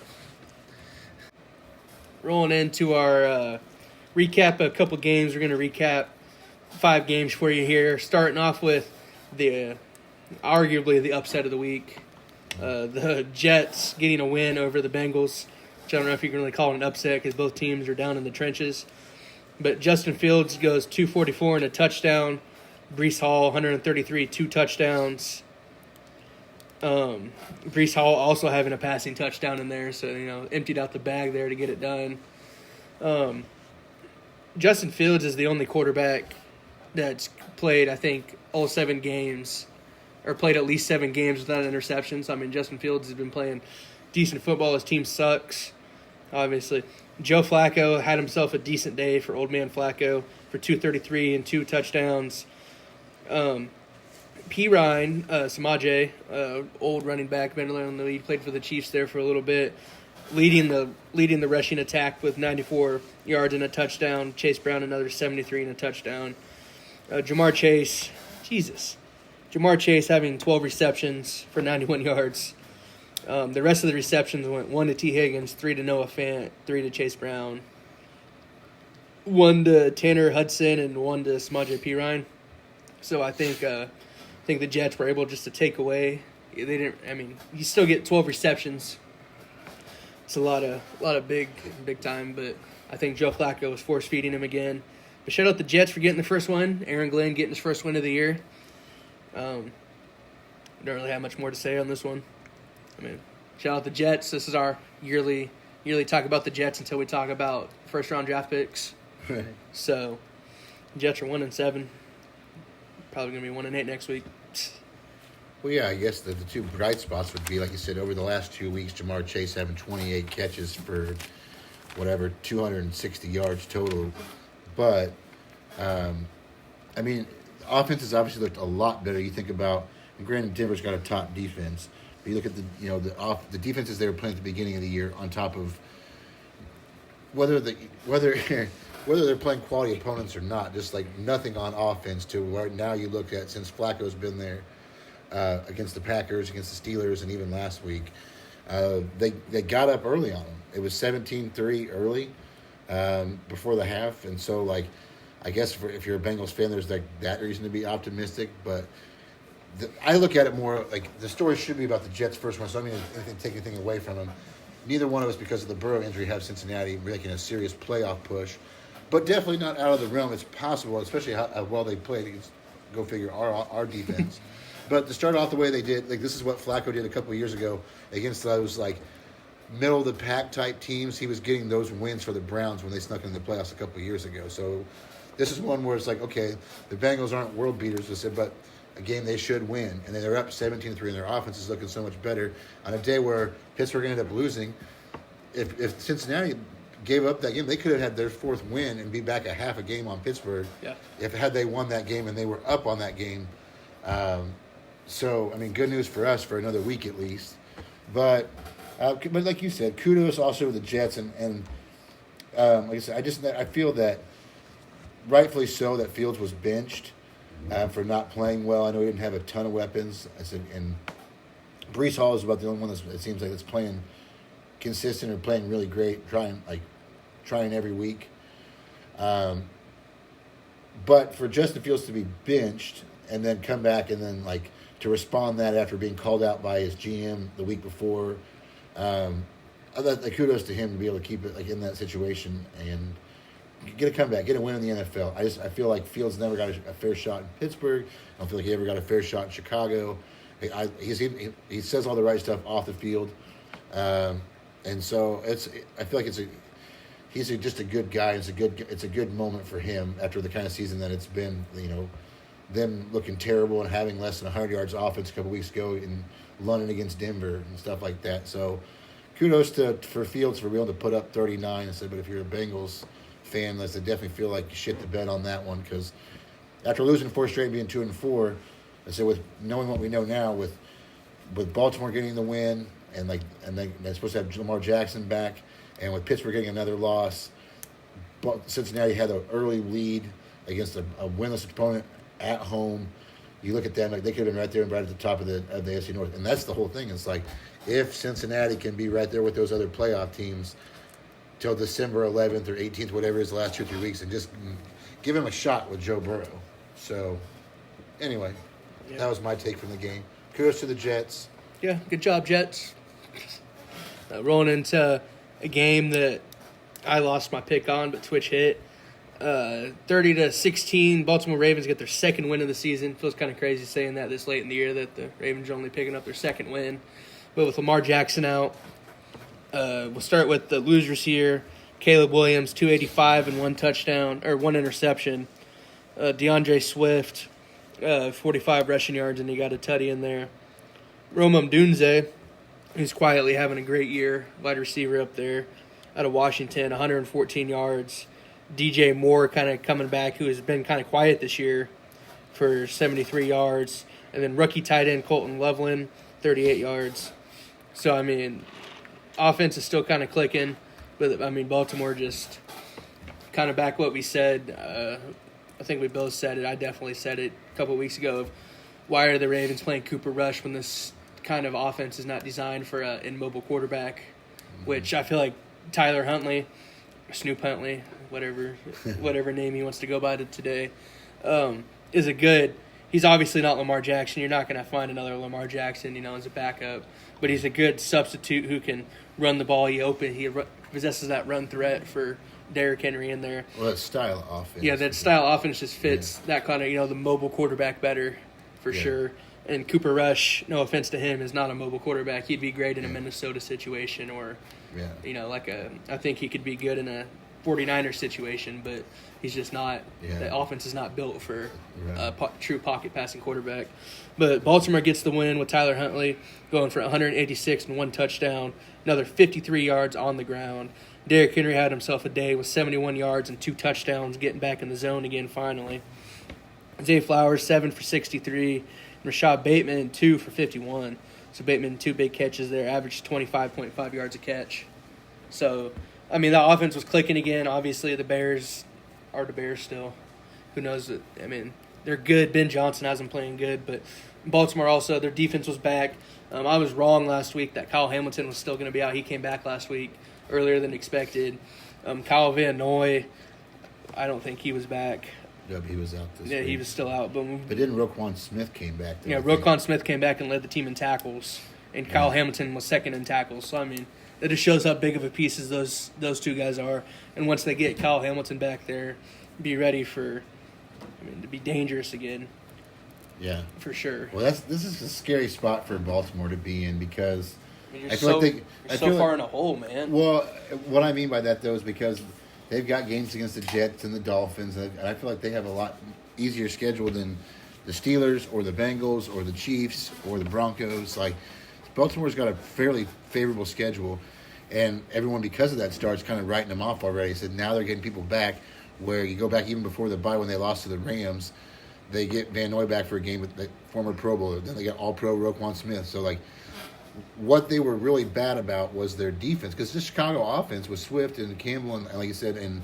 rolling into our recap a couple games. We're going to recap 5 games for you here, starting off with the arguably the upset of the week. The Jets getting a win over the Bengals, which I don't know if you can really call it an upset because both teams are down in the trenches. But Justin Fields goes 244 and a touchdown. Breece Hall, 133, 2 touchdowns. Breece Hall also having a passing touchdown in there, so, emptied out the bag there to get it done. Justin Fields is the only quarterback that's played, I think, all 7 games, or played at least 7 games without an interception. So, Justin Fields has been playing decent football. His team sucks, obviously. Joe Flacco had himself a decent day for old man Flacco for 233 and 2 touchdowns. P. Ryan, Samaje, old running back, been in the lead, played for the Chiefs there for a little bit, leading the rushing attack with 94 yards and a touchdown. Chase Brown, another 73 and a touchdown. Jamar Chase having 12 receptions for 91 yards. The rest of the receptions went 1 to T. Higgins, 3 to Noah Fant, 3 to Chase Brown, 1 to Tanner Hudson, and 1 to Samaje P. Ryan. So I think the Jets were able just to take away. They didn't. You still get 12 receptions. It's a lot of big time, but I think Joe Flacco was force feeding him again. But shout out the Jets for getting the first one. Aaron Glenn getting his first win of the year. Don't really have much more to say on this one. Shout out the Jets. This is our yearly talk about the Jets until we talk about first round draft picks. So, Jets are 1-7. Probably gonna be 1-8 next week. Well, yeah, I guess the 2 bright spots would be, like you said, over the last 2 weeks, Jamar Chase having 28 catches for 260 yards total. But, offense has obviously looked a lot better. You think about, and granted, Denver's got a top defense. But you look at the defenses they were playing at the beginning of the year, on top of whether they're playing quality opponents or not, just like nothing on offense to where now you look at, since Flacco's been there against the Packers, against the Steelers, and even last week, they got up early on them. It was 17-3 early before the half, and so I guess if you're a Bengals fan, there's that reason to be optimistic. But I look at it more like the story should be about the Jets' first one, so I don't mean take anything away from them. Neither one of us, because of the Burrow injury, have Cincinnati making a serious playoff push. But definitely not out of the realm. It's possible, especially how well they played. Go figure, our defense. But to start off the way they did, this is what Flacco did a couple of years ago against those middle of the pack type teams. He was getting those wins for the Browns when they snuck into the playoffs a couple of years ago. So this is one where it's okay, the Bengals aren't world beaters, but a game they should win, and they're up 17-3, and their offense is looking so much better on a day where Pittsburgh ended up losing. If Cincinnati gave up that game, they could have had their 4th win and be back a half a game on Pittsburgh. Yeah. Had they won that game and they were up on that game. Good news for us for another week at least. But like you said, kudos also to the Jets, and like I said, I feel that rightfully so that Fields was benched for not playing well. I know he didn't have a ton of weapons. And Breece Hall is about the only one it seems like that's playing consistent or playing really great, trying every week. But for Justin Fields to be benched and then come back and then to respond that after being called out by his GM the week before, kudos to him to be able to keep it in that situation and get a comeback, get a win in the NFL. I feel like Fields never got a fair shot in Pittsburgh. I don't feel like he ever got a fair shot in Chicago. He says all the right stuff off the field, and so I feel like he's just a good guy. It's a good moment for him after the kind of season that it's been. Them looking terrible and having less than 100 yards offense a couple weeks ago in London against Denver and stuff like that. So kudos for Fields for being able to put up 39. But if you're a Bengals fan, I definitely feel like you shit the bed on that one, because after losing 4 straight and being 2-4, I said with knowing what we know now, with Baltimore getting the win and they're supposed to have Lamar Jackson back, and with Pittsburgh getting another loss, Cincinnati had an early lead against a winless opponent at home. You look at them, they could have been right there and right at the top of the AFC North, and that's the whole thing. It's if Cincinnati can be right there with those other playoff teams, till December 11th or 18th, whatever it is, the last 2 or 3 weeks, and just give him a shot with Joe Burrow. So, anyway, that was my take from the game. Kudos to the Jets. Yeah, good job, Jets. Rolling into a game that I lost my pick on, but Twitch hit. 30-16, Baltimore Ravens get their second win of the season. Feels kind of crazy saying that this late in the year that the Ravens are only picking up their second win. But with Lamar Jackson out, we'll start with the losers here. Caleb Williams, 285 and 1 touchdown, or 1 interception. DeAndre Swift, 45 rushing yards, and he got a tutty in there. Rome Odunze, who's quietly having a great year, wide receiver up there out of Washington, 114 yards. DJ Moore kind of coming back, who has been kind of quiet this year, for 73 yards. And then rookie tight end Colton Loveland, 38 yards. So, I mean, offense is still kind of clicking. But, I mean, Baltimore just kind of back what we said. I think we both said it. I definitely said it a couple of weeks ago of why are the Ravens playing Cooper Rush when this kind of offense is not designed for an immobile quarterback, which I feel like Tyler Huntley, Snoop Huntley, whatever name he wants to go by today, is a good. He's obviously not Lamar Jackson. You're not going to find another Lamar Jackson, as a backup. But he's a good substitute who can run the ball. He possesses that run threat for Derrick Henry in there. Well, that style offense. Yeah, that style offense just fits that kind of, the mobile quarterback better for sure. And Cooper Rush, no offense to him, is not a mobile quarterback. He'd be great in a Minnesota situation or, I think he could be good in a 49er situation, but he's just not. Yeah. The offense is not built for a true pocket passing quarterback. But Baltimore gets the win with Tyler Huntley going for 186 and 1 touchdown, another 53 yards on the ground. Derrick Henry had himself a day with 71 yards and 2 touchdowns, getting back in the zone again finally. Zay Flowers, 7 for 63. Rashad Bateman, 2 for 51. So Bateman, 2 big catches there, averaged 25.5 yards a catch. So, I mean, the offense was clicking again. Obviously, the Bears are the Bears still. Who knows? I mean, they're good. Ben Johnson hasn't playing good, but Baltimore also, their defense was back. I was wrong last week that Kyle Hamilton was still going to be out. He came back last week earlier than expected. Kyle Van Noy, I don't think he was back. Yep, he was out this week. Yeah, he was still out. But didn't Roquan Smith came back? Yeah, Roquan Smith came back and led the team in tackles, and Kyle Hamilton was second in tackles. So, I mean, it just shows how big of a piece those two guys are. And once they get Kyle Hamilton back there, be ready to be dangerous again. Yeah. For sure. Well, this is a scary spot for Baltimore to be in because I feel like you're so far in a hole, man. Well, what I mean by that, though, is because they've got games against the Jets and the Dolphins, and I feel like they have a lot easier schedule than the Steelers or the Bengals or the Chiefs or the Broncos. Like, Baltimore's got a fairly favorable schedule, and everyone, because of that, starts kind of writing them off already. So now they're getting people back, where you go back even before the bye when they lost to the Rams, they get Van Noy back for a game with the former Pro Bowler. Then they got All-Pro Roquan Smith. So, like, what they were really bad about was their defense, because this Chicago offense with Swift and Campbell and, like you said, and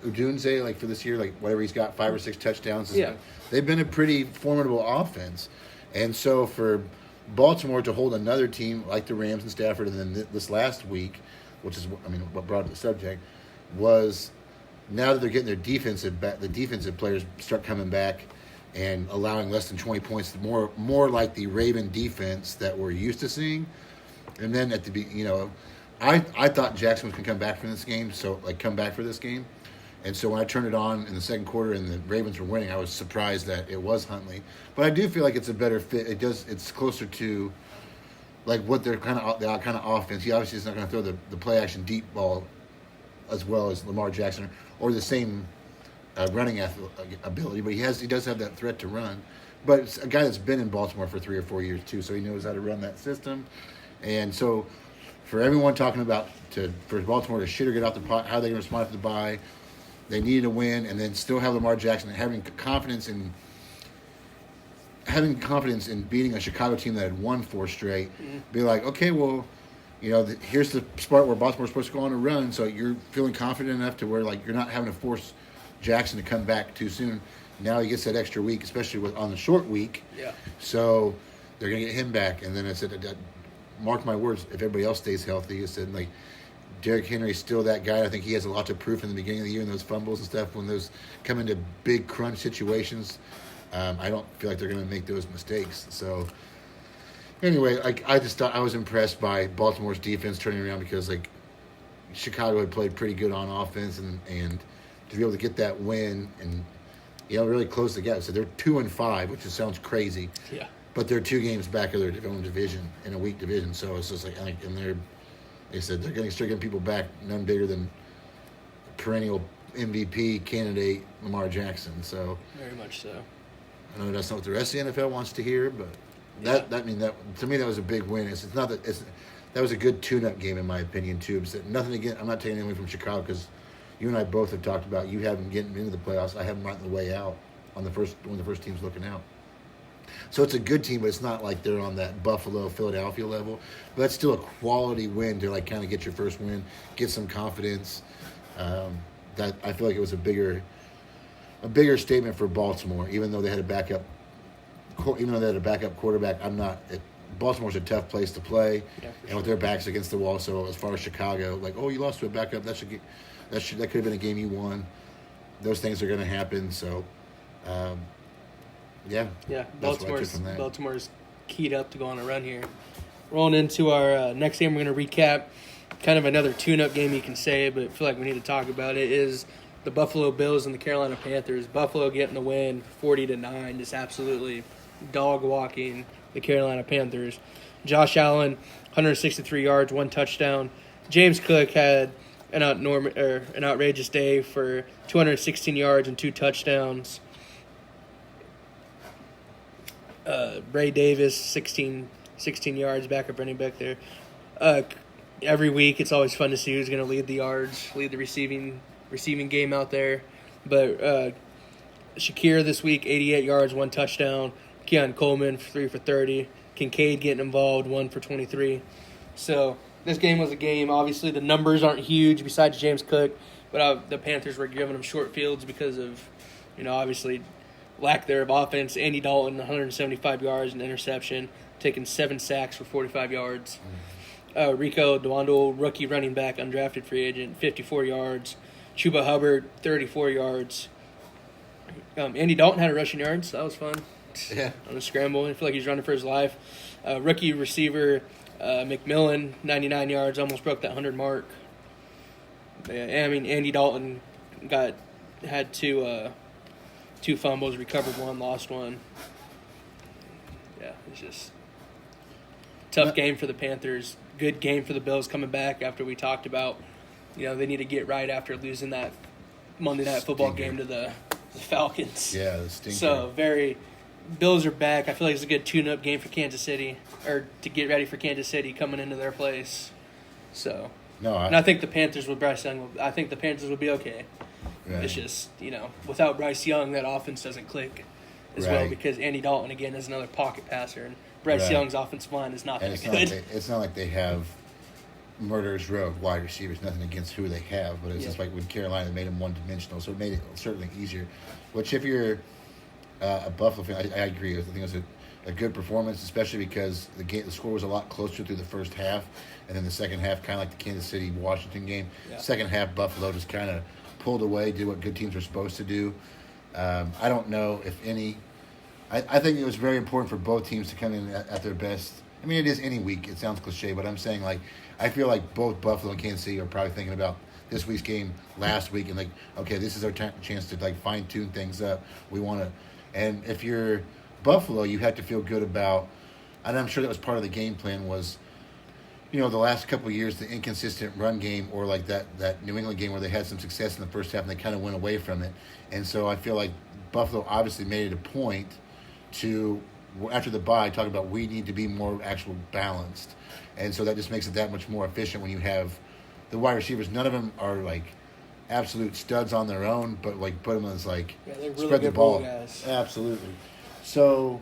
Odunze, like for this year, like whatever he's got, 5 or 6 touchdowns. They've been a pretty formidable offense, and so for Baltimore to hold another team like the Rams and Stafford, and then this last week, which is what brought up the subject, was now that they're getting their the defensive players start coming back and allowing less than 20 points, more like the Raven defense that we're used to seeing. And then at the I thought Jackson was going to come back from this game, come back for this game. And so when I turned it on in the second quarter and the Ravens were winning, I was surprised that it was Huntley. But I do feel like it's a better fit. It's closer to like what their kind of offense. He obviously is not going to throw the play action deep ball as well as Lamar Jackson or the same running ability, but he does have that threat to run. But it's a guy that's been in Baltimore for 3 or 4 years too, so he knows how to run that system. And so, for everyone talking about for Baltimore to shit or get out the pot, how they going to respond after the bye, they needed a win, and then still have Lamar Jackson and having confidence in beating a Chicago team that had won 4 straight. Mm-hmm. Be like, okay, well, here's the spot where Baltimore's supposed to go on a run, so you're feeling confident enough to where you're not having to force Jackson to come back too soon. Now he gets that extra week, especially on the short week. Yeah. So they're going to get him back. And then I said, mark my words, if everybody else stays healthy, I said, Derrick Henry's still that guy. I think he has a lot to prove in the beginning of the year in those fumbles and stuff. When those come into big crunch situations, I don't feel like they're going to make those mistakes. So anyway, I just thought I was impressed by Baltimore's defense turning around because like Chicago had played pretty good on offense and to be able to get that win and really close the gap. So they're 2-5, which just sounds crazy. Yeah. But they're 2 games back of their own division in a weak division. So it's just like and they said they're getting people back, none bigger than perennial MVP candidate Lamar Jackson. So Very much so. I know that's not what the rest of the NFL wants to hear, but that to me that was a big win. It's not that that was a good tune-up game in my opinion too. But nothing again. I'm not taking anything from Chicago because you and I both have talked about you have them getting into the playoffs. I have them right on the way out when the first team's looking out. So it's a good team, but it's not like they're on that Buffalo, Philadelphia level. But that's still a quality win to like kind of get your first win, get some confidence. That I feel like it was a bigger statement for Baltimore, even though they had a backup quarterback. Baltimore's a tough place to play, and with their backs against the wall. So as far as Chicago, like, oh, you lost to a backup, that could have been a game you won. Those things are going to happen. So. Yeah. Baltimore's keyed up to go on a run here. Rolling into our next game, we're going to recap kind of another tune-up game, you can say, but I feel like we need to talk about it, is the Buffalo Bills and the Carolina Panthers. Buffalo getting the win 40-9, just absolutely dog-walking the Carolina Panthers. Josh Allen, 163 yards, 1 touchdown. James Cook had an outrageous day for 216 yards and 2 touchdowns. Ray Davis, 16 yards, backup running back there. Every week, it's always fun to see who's going to lead the receiving game out there. But Shakir this week, 88 yards, 1 touchdown. Keon Coleman, 3 for 30. Kincaid getting involved, 1 for 23. So this game was a game. Obviously, the numbers aren't huge besides James Cook, but the Panthers were giving them short fields because of, obviously lack thereof offense. Andy Dalton, 175 yards and interception, taking 7 sacks for 45 yards. Rico Dwandle, rookie running back, undrafted free agent, 54 yards. Chuba Hubbard, 34 yards. Andy Dalton had a rushing yards. So that was fun. Yeah. On a scramble. I feel like he's running for his life. Rookie receiver McMillan, 99 yards, almost broke that 100 mark. Andy Dalton had two fumbles, recovered 1, lost 1. Yeah, it's just tough game for the Panthers. Good game for the Bills coming back after we talked about, they need to get right after losing that Monday Night Football game to the Falcons. Yeah, the stinker. So Bills are back. I feel like it's a good tune-up game for Kansas City, or to get ready for Kansas City coming into their place. So, I think the Panthers with Bryce Young, I think the Panthers will be okay. Right. It's just, without Bryce Young, that offense doesn't click as well because Andy Dalton, again, is another pocket passer, and Bryce Young's offensive line is not that good. It's not like they have murderers row of wide receivers, nothing against who they have, but it's just like with Carolina, they made them one-dimensional, so it made it certainly easier. Which if you're a Buffalo fan, I agree. I think it was a good performance, especially because the score was a lot closer through the first half, and then the second half, kind of like the Kansas City-Washington game. Yeah. Second half, Buffalo just kind of pulled away, did what good teams are supposed to do. I don't know if any. I think it was very important for both teams to come in at their best. I mean, it is any week. It sounds cliche, but I'm saying, I feel like both Buffalo and Kansas City are probably thinking about this week's game last week and, okay, this is our chance to, fine-tune things up. We want to – and if you're Buffalo, you have to feel good about – and I'm sure that was part of the game plan was, the last couple of years, the inconsistent run game or, that New England game where they had some success in the first half and they kind of went away from it. And so I feel like Buffalo obviously made it a point to, after the bye, talk about we need to be more actual balanced. And so that just makes it that much more efficient when you have the wide receivers. None of them are, absolute studs on their own, but, put them as, they're really spread the ball. Guys. Absolutely. So,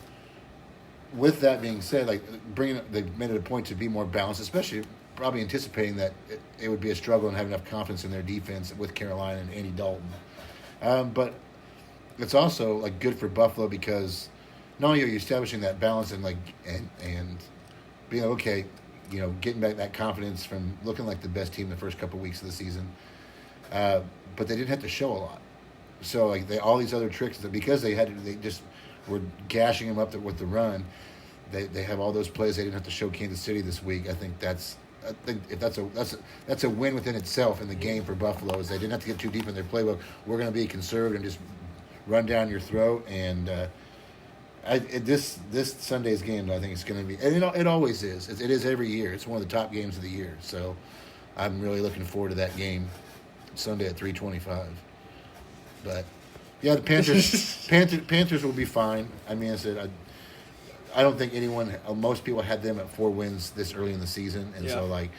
with that being said, they made it a point to be more balanced, especially probably anticipating that it would be a struggle and have enough confidence in their defense with Carolina and Andy Dalton. But it's also, good for Buffalo because not only are you establishing that balance and being okay, getting back that confidence from looking like the best team the first couple weeks of the season. But they didn't have to show a lot. So like all these other tricks because they just were gashing them up with the run. They have all those plays they didn't have to show Kansas City this week. I think if that's a win within itself in the game for Buffalo is they didn't have to get too deep in their playbook. We're going to be conservative and just run down your throat. And this Sunday's game, I think it's going to be, and it always is. It is every year. It's one of the top games of the year. So I'm really looking forward to that game Sunday at 3:25. But yeah, the Panthers will be fine. I mean, I don't think most people had them at 4 wins this early in the season, and so like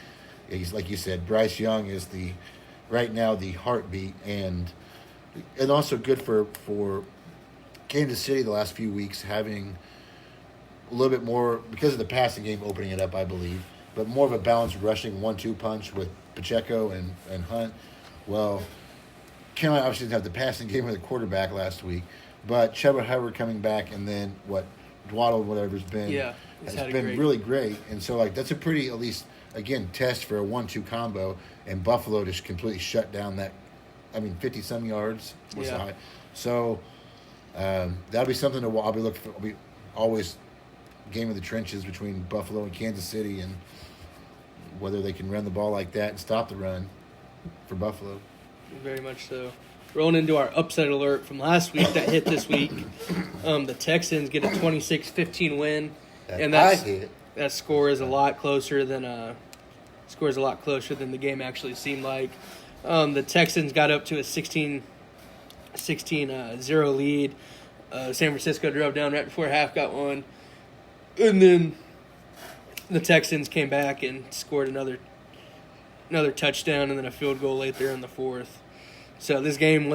you said, Bryce Young is right now the heartbeat, and also good for Kansas City the last few weeks having a little bit more because of the passing game opening it up, I believe, but more of a balanced rushing 1-2 punch with Pacheco and Hunt. Well, Carolina obviously didn't have the passing game with the quarterback last week, but Chuba Hubbard coming back, and then Dwaddle, whatever's been, has been really great. And so, like, that's a pretty, at least, again, test for a 1-2 combo, and Buffalo just completely shut down 50-some yards was the high. So, that'll be something I'll be looking for. I'll be always game of the trenches between Buffalo and Kansas City, and whether they can run the ball like that and stop the run for Buffalo. Very much so. Rolling into our upset alert from last week that hit this week. The Texans get a 26-15 win, and that score is a lot closer than the game actually seemed like. The Texans got up to a 16-0 lead. San Francisco drove down right before half, got one, and then the Texans came back and scored another touchdown and then a field goal late there in the fourth. So this game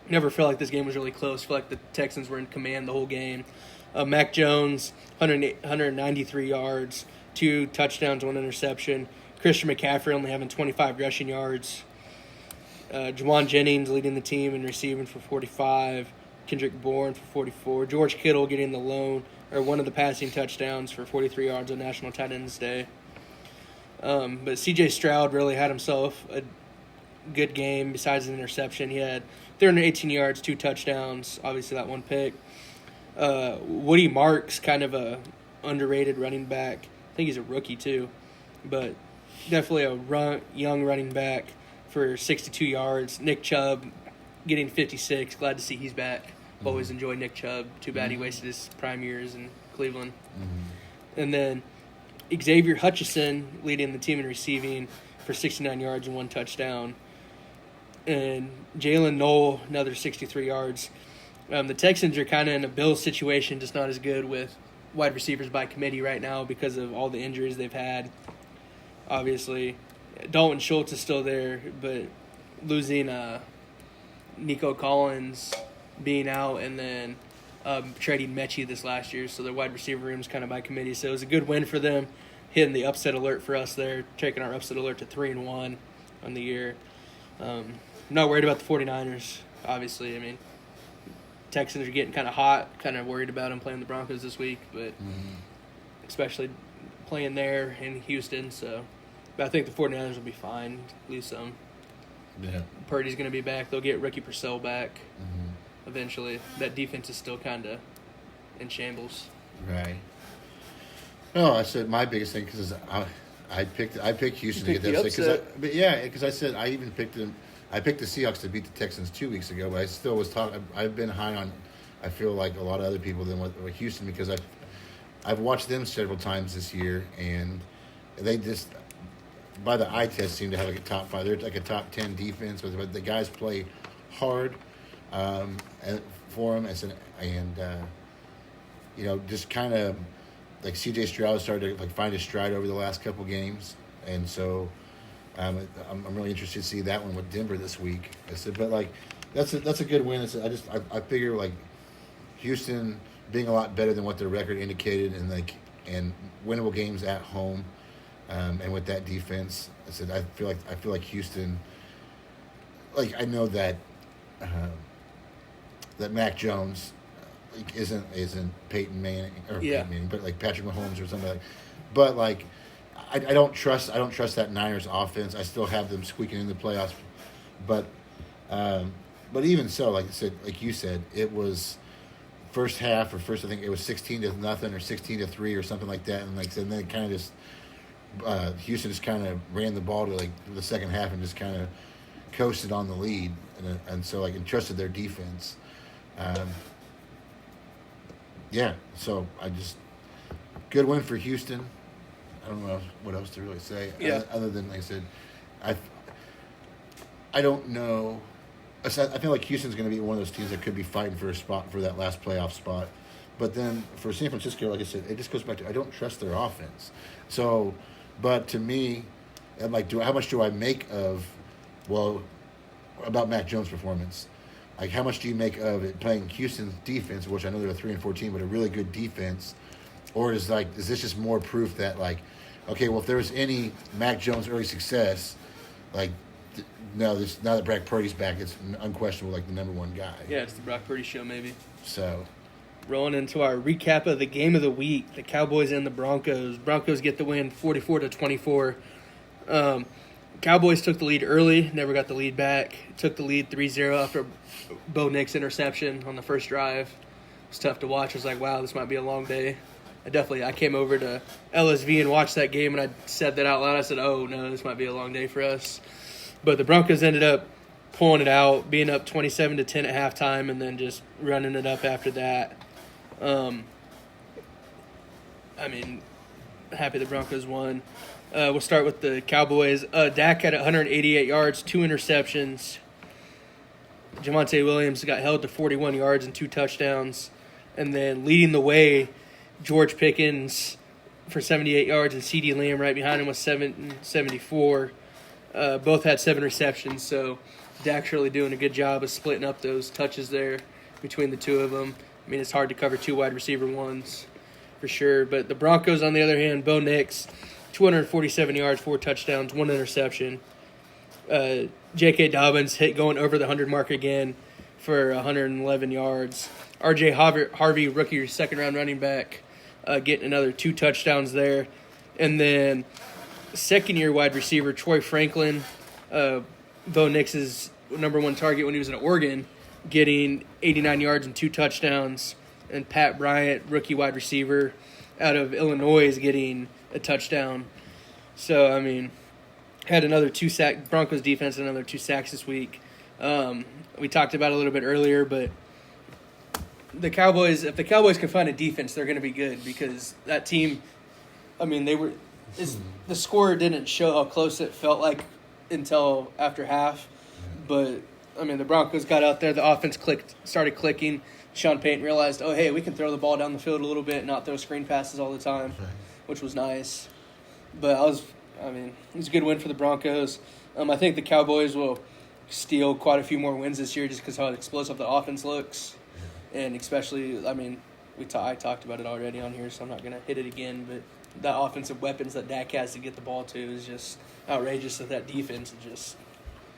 never felt like this game was really close. I feel like the Texans were in command the whole game. Mac Jones, 193 yards, 2 touchdowns, 1 interception. Christian McCaffrey only having 25 rushing yards. Juwan Jennings leading the team and receiving for 45. Kendrick Bourne for 44. George Kittle getting one of the passing touchdowns for 43 yards on National Tight Ends Day. But C.J. Stroud really had himself a good game besides an interception. He had 318 yards, 2 touchdowns, obviously that 1 pick. Woody Marks, kind of a underrated running back. I think he's a rookie too, but definitely a young running back for 62 yards. Nick Chubb getting 56. Glad to see he's back. Mm-hmm. Always enjoyed Nick Chubb. Too bad he wasted his prime years in Cleveland. Mm-hmm. And then Xavier Hutchinson leading the team in receiving for 69 yards and 1 touchdown. And Jalen Noel, another 63 yards. The Texans are kind of in a Bills situation, just not as good with wide receivers by committee right now because of all the injuries they've had. Obviously, Dalton Schultz is still there, but losing Nico Collins being out and then trading Mechie this last year, so their wide receiver room is kind of by committee. So it was a good win for them, hitting the upset alert for us there, taking our upset alert to 3-1 on the year. I'm not worried about the 49ers, obviously. I mean, Texans are getting kind of hot, kind of worried about them playing the Broncos this week, but especially playing there in Houston. So, but I think the 49ers will be fine, at least some. Yeah. Purdy's going to be back. They'll get Ricky Purcell back eventually. That defense is still kind of in shambles. Right. No, I said my biggest thing because I picked Houston to get that upset. Because I said I even picked them. I picked the Seahawks to beat the Texans 2 weeks ago, but I still was talking. I've been high on. I feel like a lot of other people than with Houston because I've watched them several times this year, and they just by the eye test seem to have like a top 5. They're like a top 10 defense, but the guys play hard for them, just kind of like C.J. Stroud started to like find his stride over the last couple games, and so. I'm really interested to see that one with Denver this week. But like, that's a good win. I figure like Houston being a lot better than what their record indicated, and winnable games at home, and with that defense, I feel like Houston. Like I know that that Mac Jones isn't Peyton Manning Peyton Manning, but like Patrick Mahomes or something like. But like I don't trust that Niners offense. I still have them squeaking in the playoffs, but even so, like I said, like you said, it was first half or first I think it was 16-0 or 16-3 or something like that, and like I said, and then it kind of just Houston just kind of ran the ball to like the second half and just kind of coasted on the lead, and so like entrusted their defense. Yeah, so good win for Houston. I don't know what else to really say. Yeah. Other than, like I said, I don't know. I feel like Houston's going to be one of those teams that could be fighting for a spot for that last playoff spot. But then for San Francisco, like I said, it just goes back to I don't trust their offense. So, but to me, I'm like, how much do I make of, about Mac Jones' performance? Like, how much do you make of it playing Houston's defense, which I know they're a 3-14, but a really good defense? Or is this just more proof that, like, okay, well, if there was any Mac Jones early success, like, now that Brock Purdy's back, it's unquestionable, like, the number one guy. Yeah, it's the Brock Purdy show, maybe. So, rolling into our recap of the game of the week, the Cowboys and the Broncos. Broncos get the win 44-24. Cowboys took the lead early, never got the lead back. Took the lead 3-0 after Bo Nix interception on the first drive. It was tough to watch. I was like, wow, this might be a long day. I came over to LSV and watched that game, and I said that out loud. I said, oh, no, this might be a long day for us. But the Broncos ended up pulling it out, being up 27-10 at halftime, and then just running it up after that. Happy the Broncos won. We'll start with the Cowboys. Dak had 188 yards, 2 interceptions. Javonte Williams got held to 41 yards and 2 touchdowns. And then leading the way, George Pickens for 78 yards and CeeDee Lamb right behind him with 74. Both had 7 receptions, so Dak's really doing a good job of splitting up those touches there between the two of them. I mean, it's hard to cover 2 wide receiver ones for sure. But the Broncos, on the other hand, Bo Nix, 247 yards, 4 touchdowns, 1 interception. J.K. Dobbins going over the 100 mark again for 111 yards. R.J. Harvey, rookie second-round running back, getting another 2 touchdowns there. And then second-year wide receiver Troy Franklin, Bo Nix's number 1 target when he was in Oregon, getting 89 yards and 2 touchdowns. And Pat Bryant, rookie wide receiver out of Illinois, is getting a touchdown. So, I mean, had another 2 sacks. Broncos defense had another 2 sacks this week. We talked about it a little bit earlier, but the Cowboys, if the Cowboys can find a defense, they're going to be good because that team, I mean, the score didn't show how close it felt like until after half. But, I mean, the Broncos got out there. The offense started clicking. Sean Payton realized, oh, hey, we can throw the ball down the field a little bit and not throw screen passes all the time, which was nice. But it was a good win for the Broncos. I think the Cowboys will steal quite a few more wins this year just because how explosive the offense looks. And especially, I mean, I talked about it already on here, so I'm not going to hit it again. But the offensive weapons that Dak has to get the ball to is just outrageous. That defense is just...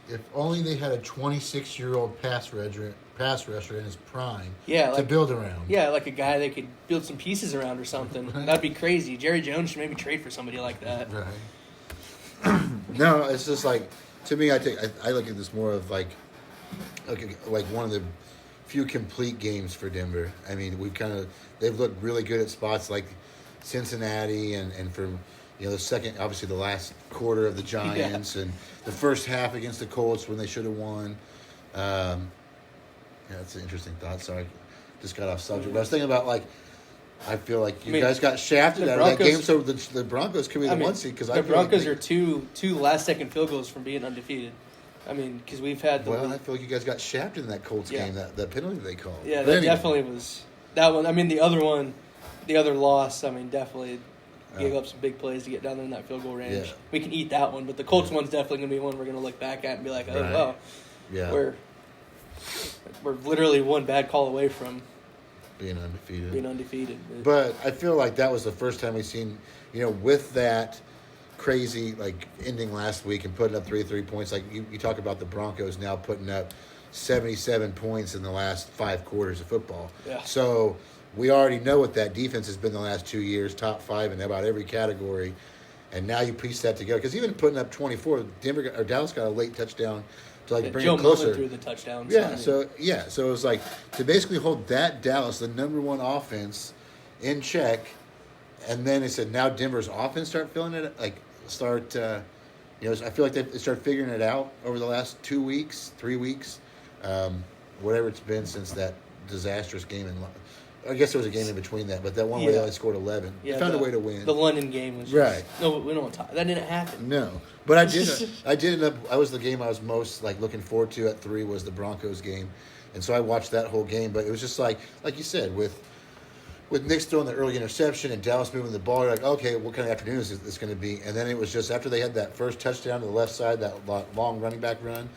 If only they had a 26-year-old pass rusher in his prime to build around. Yeah, like a guy they could build some pieces around or something. That'd be crazy. Jerry Jones should maybe trade for somebody like that. Right. No, it's just like, to me, I look at this more of like one of the few complete games for Denver. I mean, they've looked really good at spots like Cincinnati and for obviously the last quarter of the Giants and the first half against the Colts when they should have won. That's an interesting thought. Sorry, just got off subject. But I was thinking about I feel like you guys got shafted out of that game, so the Broncos could be the 1 seed because the Broncos are two last-second field goals from being undefeated. I mean, because we've had I feel like you guys got shafted in that Colts game. That penalty they called. Yeah, that definitely was that one. I mean, the other loss. I mean, definitely. Gave up some big plays to get down there in that field goal range. Yeah. We can eat that one, but the Colts one's definitely going to be one we're going to look back at and be like, oh, wow. Yeah. We're literally one bad call away from being undefeated. But I feel like that was the first time we've seen, with that crazy, ending last week and putting up 3 points. Like, you talk about the Broncos now putting up 77 points in the last 5 quarters of football. Yeah. So... we already know what that defense has been the last 2 years, top 5 in about every category. And now you piece that together because even putting up 24, Dallas got a late touchdown to like bring Joe it closer. Milton threw the touchdown. Yeah, so it was like to basically hold that Dallas, the number one offense, in check, and then they said now Denver's offense I feel like they started figuring it out over the last 2 weeks, 3 weeks, whatever it's been since that disastrous game I guess there was a game in between that, but that one where they only scored 11. Yeah, they found a way to win. The London game was right. No, we don't want to talk. That didn't happen. No, but I did end up. I was the game I was most like looking forward to at 3 was the Broncos game, and so I watched that whole game. But it was just like you said, with Nick's throwing the early interception and Dallas moving the ball, you're like, okay, what kind of afternoon is this going to be? And then it was just after they had that first touchdown to the left side, that long running back run.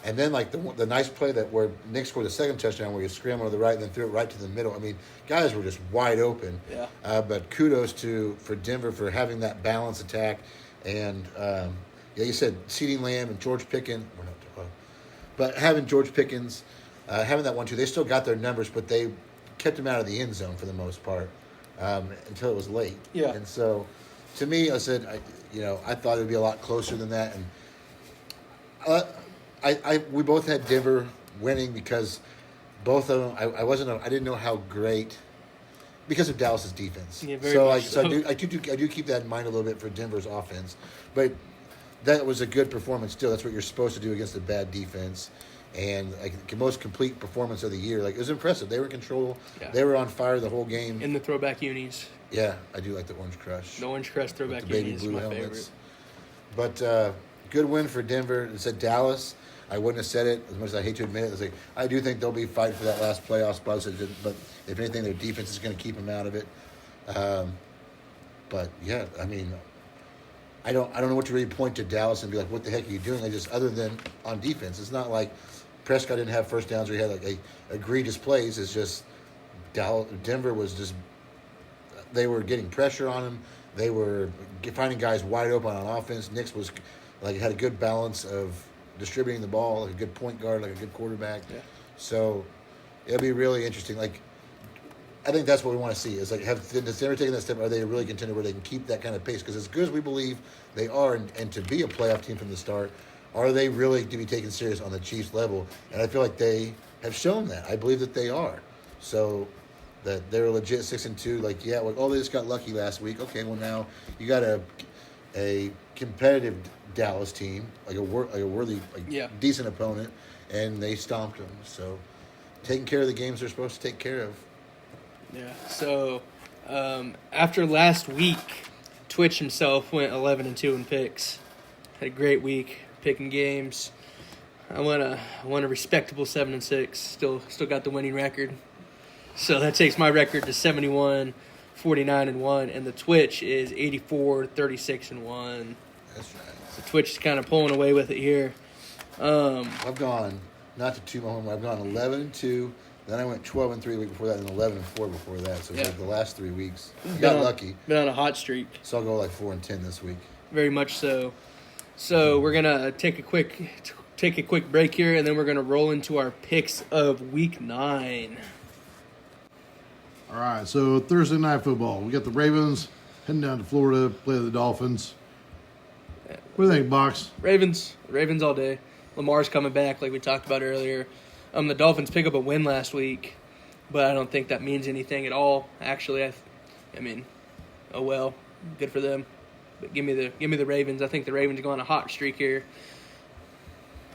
And then, like, the nice play where Nick scored the second touchdown where he scrambled to the right and then threw it right to the middle. I mean, guys were just wide open. Yeah. But kudos for Denver for having that balanced attack. And, you said CeeDee Lamb and George Pickens. But having George Pickens, having that 1-2, they still got their numbers, but they kept him out of the end zone for the most part until it was late. Yeah. And so, to me, I said, I thought it would be a lot closer than that. And we both had Denver winning because both of them. I didn't know how great because of Dallas's defense. Yeah, very much so. I do keep that in mind a little bit for Denver's offense, but that was a good performance. Still, that's what you're supposed to do against a bad defense, and like the most complete performance of the year. Like it was impressive. They were in control. Yeah. They were on fire the whole game. In the throwback unis. Yeah, I do like the Orange Crush. The Orange Crush throwback unis is my favorite. But good win for Denver. It said Dallas. I wouldn't have said it as much as I hate to admit it. I do think they'll be fighting for that last playoff spot. But if anything, their defense is going to keep them out of it. But yeah, I mean, I don't know what to really point to Dallas and be like, what the heck are you doing? Other than on defense, it's not like Prescott didn't have first downs or he had like egregious plays. It's just Denver was just they were getting pressure on him. They were finding guys wide open on offense. Knicks was had a good balance of distributing the ball, like a good point guard, like a good quarterback. Yeah. So it'll be really interesting. I think that's what we want to see is has Denver taken that step? Are they a really contender where they can keep that kind of pace? Because as good as we believe they are, and to be a playoff team from the start, are they really to be taken serious on the Chiefs level? And I feel like they have shown that. I believe that they are. So that they're legit 6-2. They just got lucky last week. Okay, well now you got a competitive Dallas team, like a worthy, decent opponent, and they stomped them. So, taking care of the games they're supposed to take care of. Yeah. So, after last week, Twitch himself went 11-2 in picks. Had a great week picking games. I won a respectable 7-6. Still got the winning record. So that takes my record to 71, 49-1, and the Twitch is 84, 36-1. That's right. So Twitch is kind of pulling away with it here. I've gone, not to toot my home, I've gone 11-2, then I went 12-3 the week before that, and 11-4 before that. So the last 3 weeks, got lucky. Been on a hot streak. So I'll go 4-10 this week. Very much so. So we're gonna take a quick break here, and then we're gonna roll into our picks of Week 9. All right, so Thursday Night Football. We got the Ravens heading down to Florida, play the Dolphins. What do you think, Box? Ravens all day. Lamar's coming back, like we talked about earlier. The Dolphins pick up a win last week, but I don't think that means anything at all. Actually, I mean, oh well, good for them. But give me the Ravens. I think the Ravens go on a hot streak here.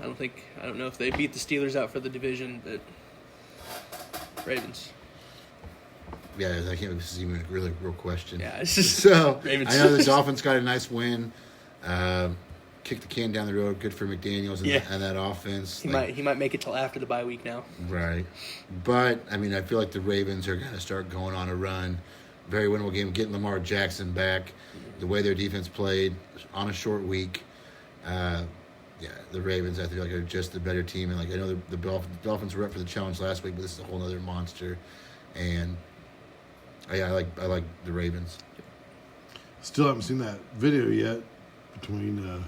I don't know if they beat the Steelers out for the division, but Ravens. Yeah, I can't believe this is even a really real question. Yeah, it's just so Ravens. I know the Dolphins got a nice win. Kicked the can down the road. Good for McDaniels and that offense. He might make it till after the bye week now. Right, but I mean, I feel like the Ravens are going to start going on a run. Very winnable game. Getting Lamar Jackson back, the way their defense played on a short week. The Ravens I feel like are just the better team. And I know the Dolphins were up for the challenge last week, but this is a whole other monster. And I like the Ravens. Still haven't seen that video yet between the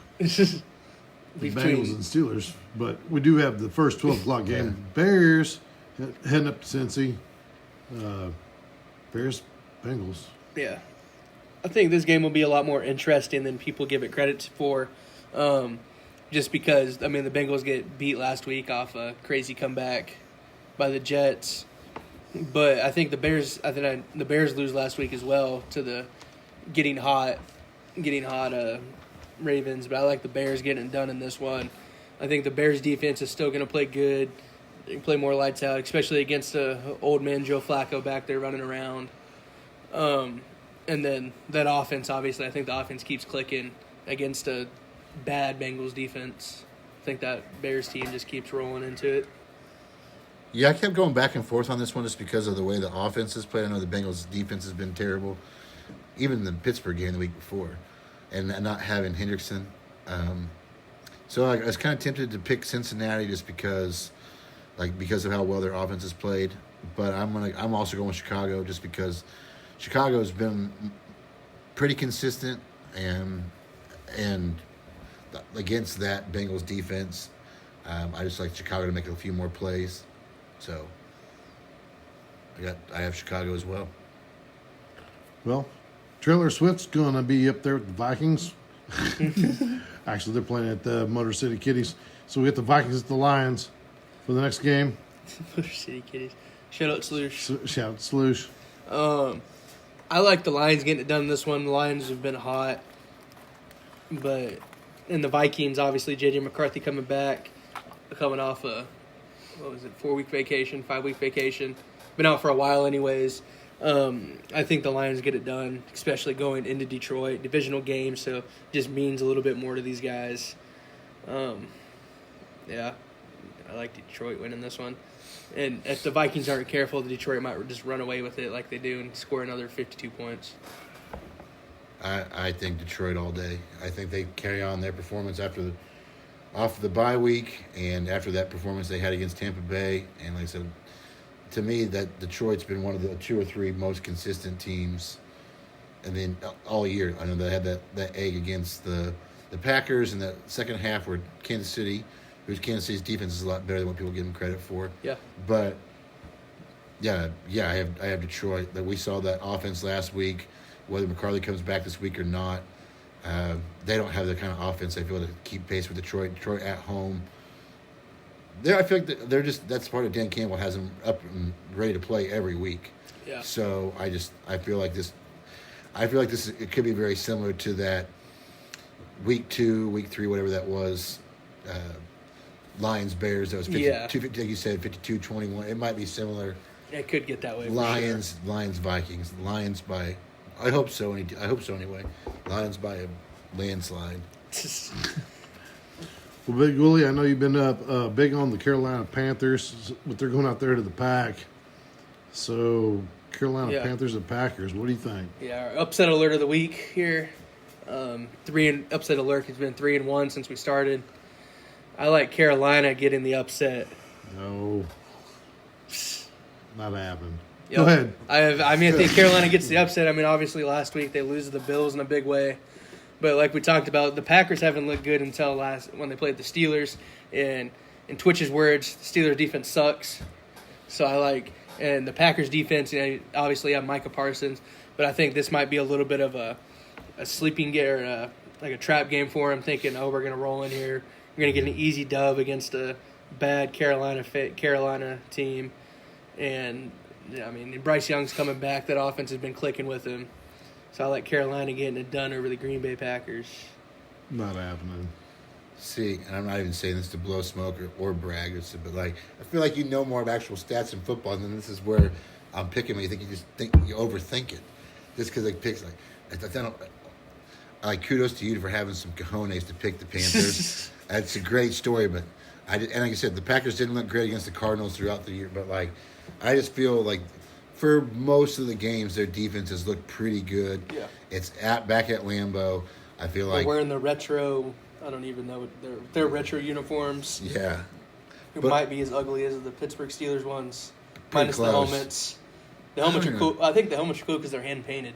Bengals and Steelers, but we do have the first 12 o'clock game. Yeah. Bears heading up to Cincy. Bears, Bengals. Yeah. I think this game will be a lot more interesting than people give it credit for. Just because, I mean, the Bengals get beat last week off a crazy comeback by the Jets. But I think the Bears lose last week as well to the getting hot Ravens. But I like the Bears getting it done in this one. I think the Bears defense is still going to play good. They can play more lights out, especially against old man Joe Flacco back there running around. And then that offense, obviously, I think the offense keeps clicking against a bad Bengals defense. I think that Bears team just keeps rolling into it. Yeah, I kept going back and forth on this one just because of the way the offense has played. I know the Bengals' defense has been terrible, even the Pittsburgh game the week before, and not having Hendrickson. So I was kind of tempted to pick Cincinnati just because of how well their offense has played. But I'm also going with Chicago just because Chicago's been pretty consistent and against that Bengals defense, I just like Chicago to make a few more plays. So I have Chicago as well. Well, Taylor Swift's going to be up there with the Vikings. Actually, they're playing at the Motor City Kitties. So we got the Vikings at the Lions for the next game. Motor City Kitties. Shout out Sloosh. Shout out Sloosh. I like the Lions getting it done in this one. The Lions have been hot. And the Vikings, obviously, J.J. McCarthy coming back, coming off a, 4-week vacation, 5-week vacation. Been out for a while anyways. I think the Lions get it done, especially going into Detroit. Divisional game, so just means a little bit more to these guys. Yeah, I like Detroit winning this one. And if the Vikings aren't careful, the Detroit might just run away with it like they do and score another 52 points. I think Detroit all day. I think they carry on their performance off the bye week and after that performance they had against Tampa Bay. And like I said, to me, that Detroit's been one of the 2 or 3 most consistent teams. And then all year, I know they had that egg against the Packers in the second half where Kansas City's defense is a lot better than what people give them credit for. Yeah. But yeah, I have Detroit. That we saw that offense last week. Whether McCarthy comes back this week or not, they don't have the kind of offense they feel to keep pace with Detroit. Detroit at home. I feel like that's part of Dan Campbell has them up and ready to play every week. Yeah. So I feel like this. It could be very similar to that week 2, week 3, whatever that was. Lions Bears. That was 52, like you said, 52-21. It might be similar. It could get that way. Lions Vikings. Lions by. I hope so. I hope so anyway. Lions by a landslide. Well, Big Willie, I know you've been big on the Carolina Panthers, but they're going out there to the Pack. So, Carolina Panthers and Packers, what do you think? Yeah, our upset alert of the week here. Upset alert has been 3-1 since we started. I like Carolina getting the upset. No, not happening. Yep. Go ahead. I think Carolina gets the upset. I mean, obviously last week they lose to the Bills in a big way. But like we talked about, the Packers haven't looked good until when they played the Steelers. And in Twitch's words, the Steelers defense sucks. So and the Packers defense, obviously have Micah Parsons. But I think this might be a little bit of a sleeping game or like a trap game for him, thinking, we're going to roll in here. We're going to get an easy dub against a bad Carolina team. And I mean, Bryce Young's coming back. That offense has been clicking with him. So I like Carolina getting it done over the Green Bay Packers. Not happening. See, and I'm not even saying this to blow smoke or brag, but I feel like you know more of actual stats in football, and then this is where I'm picking. You overthink it, just because it picks kudos to you for having some cojones to pick the Panthers. That's a great story, but and like I said, the Packers didn't look great against the Cardinals throughout the year, but I just feel like for most of the games, their defense has looked pretty good. Yeah. It's back at Lambeau. I feel like they're wearing the retro. I don't even know their retro uniforms. Yeah. It might be as ugly as the Pittsburgh Steelers ones, minus close. the helmets. The helmets are cool. I think the helmets are cool because they're hand painted.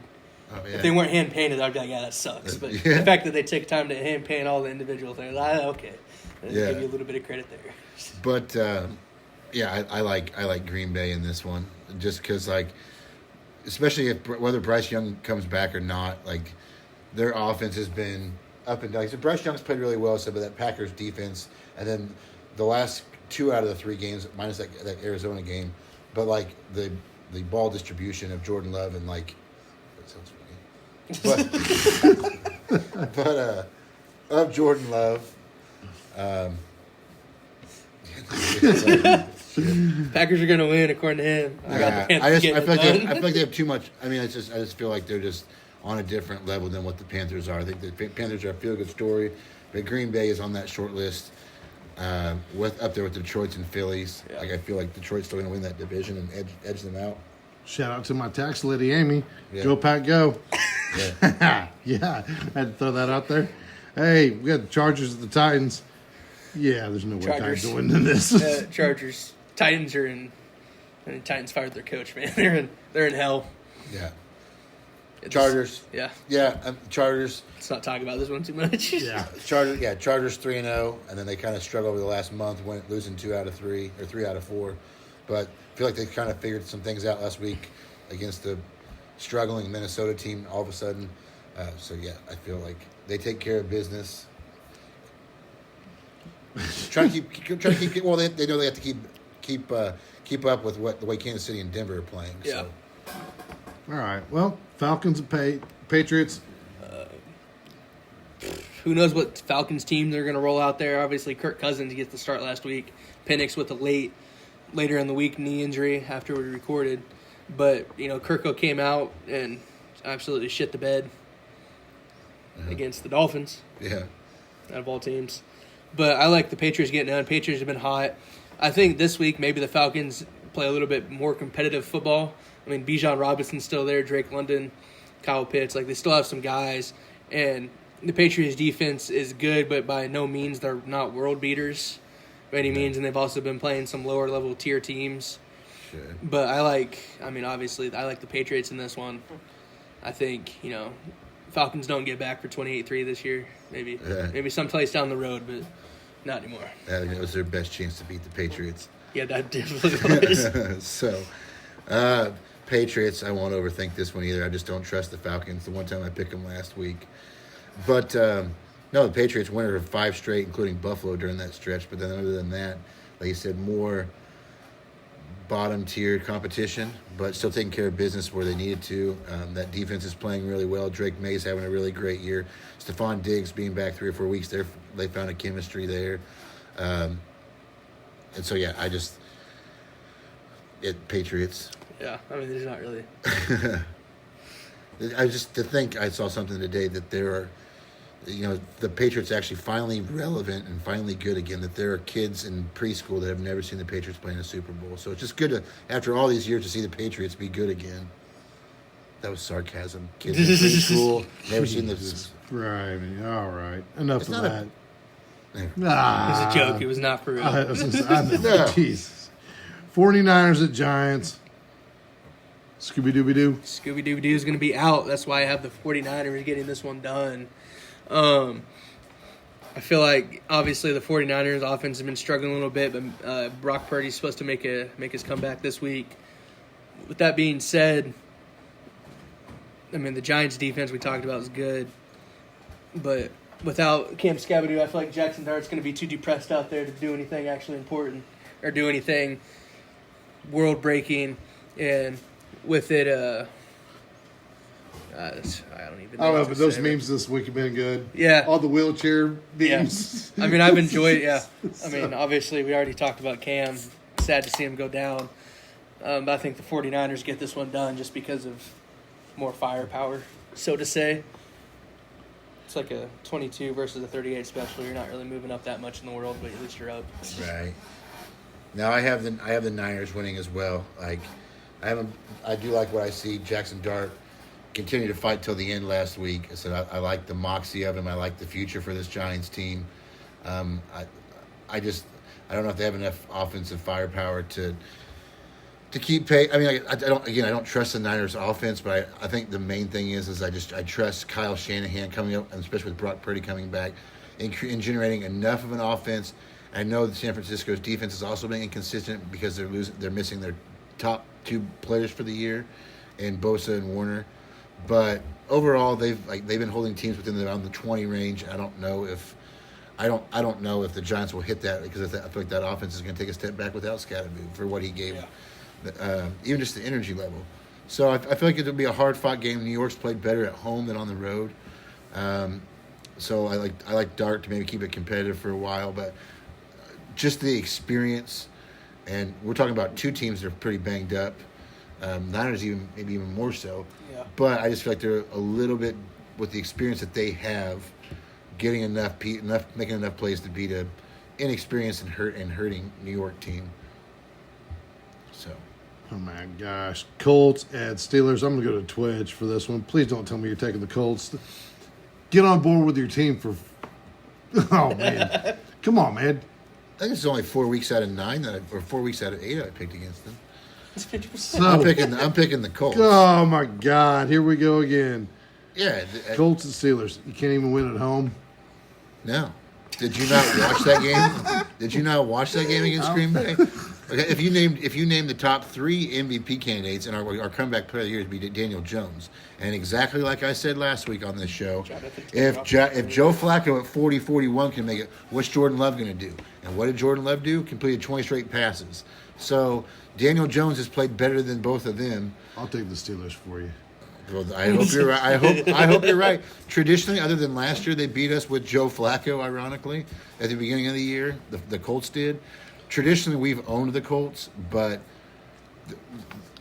Oh, yeah. If they weren't hand painted, I'd be like, that sucks. But Yeah. the fact that they take time to hand paint all the individual things, okay, give you a little bit of credit there. But I like Green Bay in this one just because especially if whether Bryce Young comes back or not, like their offense has been up and down. So Bryce Young's played really well, so but that Packers defense, and then the last 2 out of the 3 games, minus that Arizona game, but like the ball distribution of Jordan Love and like that sounds funny, but of Jordan Love. Packers are gonna win according to him. I got the I Panthers feel getting like it they done. have too much. I mean, I just feel like they're just on a different level than what the Panthers are. I think the Panthers are a feel good story, but Green Bay is on that short list, with up there with Detroit and Phillies. Yeah. Like I feel like Detroit's still going to win that division and edge them out. Shout out to my tax lady, Amy. Yeah. Go, Pack, go. Yeah. Yeah, I had to throw that out there. Hey, we got the Chargers at the Titans. Yeah, there's no way Chargers. Titans are winning this. Chargers, Titans are in. I mean, Titans fired their coach, man. They're in hell. Yeah. It's- Chargers. Yeah, Yeah, Chargers. let's not talk about this one too much. Yeah. Chargers 3-0, and then they kind of struggled over the last month, losing 2 out of 3 or 3 out of 4. But I feel like they kind of figured some things out last week against the struggling Minnesota team. All of a sudden, so yeah, I feel like they take care of business. Trying to keep. Well, they know they have to keep up with the way Kansas City and Denver are playing. Yeah. So. All right. Well, Falcons and Patriots. Who knows what Falcons team they're going to roll out there? Obviously, Kirk Cousins gets the start last week. Penix with a later in the week knee injury after we recorded. But, Kirko came out and absolutely shit the bed against the Dolphins, Yeah. out of all teams. But I like the Patriots getting done. Patriots have been hot. I think this week maybe the Falcons play a little bit more competitive football. I mean, Bijan Robinson's still there, Drake London, Kyle Pitts. Like, they still have some guys. And the Patriots' defense is good, but by no means they're not world beaters by any means. And they've also been playing some lower-level tier teams. Sure. But obviously, I like the Patriots in this one. I think, Falcons don't get back for 28-3 this year. Maybe someplace down the road, but not anymore. I think it was their best chance to beat the Patriots. Yeah, that definitely was. So, Patriots, I won't overthink this one either. I just don't trust the Falcons. The one time I picked them last week. But, no, the Patriots winner of 5 straight, including Buffalo during that stretch. But then other than that, like you said, more bottom-tier competition, but still taking care of business where they needed to. That defense is playing really well. Drake May's having a really great year. Stephon Diggs being back 3 or 4 weeks, they found a chemistry there. And so, yeah, Patriots. Yeah, I mean, there's not really. I saw something today that there are, the Patriots actually finally relevant and finally good again, that there are kids in preschool that have never seen the Patriots play in a Super Bowl. So it's just good to, after all these years, to see the Patriots be good again. That was sarcasm. Kids in preschool, never seen the... Right. All right. Enough It's of not that. It was a joke. It was not for real. I know. No. Jesus. 49ers at Giants. Scooby-Dooby-Doo. Scooby-Doo is going to be out. That's why I have the 49ers getting this one done. I feel like, obviously, the 49ers offense has been struggling a little bit, but Brock Purdy's supposed to make his comeback this week. With that being said, I mean, the Giants' defense we talked about is good, but without Cam Scabadoo, I feel like Jackson Dart's going to be too depressed out there to do anything actually important or do anything world-breaking, and with it, I don't even know. I don't know, what but to those say. memes this week have been good. Yeah. All the wheelchair memes. I mean, I've enjoyed it, yeah. I mean, obviously, we already talked about Cam. Sad to see him go down. But I think the 49ers get this one done just because of more firepower, so to say. It's like a 22 versus a 38 special. You're not really moving up that much in the world, but at least you're up. Right. Now I have the Niners winning as well. Like I do like what I see. Jackson Dart continued to fight till the end last week. I said I like the moxie of him. I like the future for this Giants team. I don't know if they have enough offensive firepower to keep pace. I mean, I don't trust the Niners offense, but I think the main thing is I trust Kyle Shanahan coming up, and especially with Brock Purdy coming back, in generating enough of an offense. I know that San Francisco's defense is also being inconsistent because they're missing their top 2 players for the year, in Bosa and Warner. But overall, they've been holding teams within around the 20 range. I don't know if the Giants will hit that because I feel like that offense is going to take a step back without Scatterboo for what he gave, even just the energy level. So I feel like it'll be a hard fought game. New York's played better at home than on the road. So I like Dart to maybe keep it competitive for a while, but just the experience, and we're talking about two teams that are pretty banged up. Niners maybe even more so. Yeah. But I just feel like they're a little bit, with the experience that they have, getting making enough plays to beat a inexperienced and hurting New York team. So. Oh my gosh. Colts at Steelers. I'm going to go to Twitch for this one. Please don't tell me you're taking the Colts. Get on board with your team for. Oh, man. Come on, man. I think it's only 4 weeks out of 9 or 4 weeks out of 8 I picked against them. It's 50%. So, I'm picking the Colts. oh, my God. Here we go again. Yeah. Colts and Steelers. You can't even win at home. No. Did you not watch that game? Did you not watch that game against Green Bay? Okay, if you named the top 3 MVP candidates, and our comeback player of the year would be Daniel Jones, and exactly like I said last week on this show, if Joe Flacco at 40-41 can make it, what's Jordan Love going to do? And what did Jordan Love do? Completed 20 straight passes. So Daniel Jones has played better than both of them. I'll take the Steelers for you. Well, I hope you're right. I hope you're right. Traditionally, other than last year, they beat us with Joe Flacco. Ironically, at the beginning of the year, the Colts did. Traditionally, we've owned the Colts, but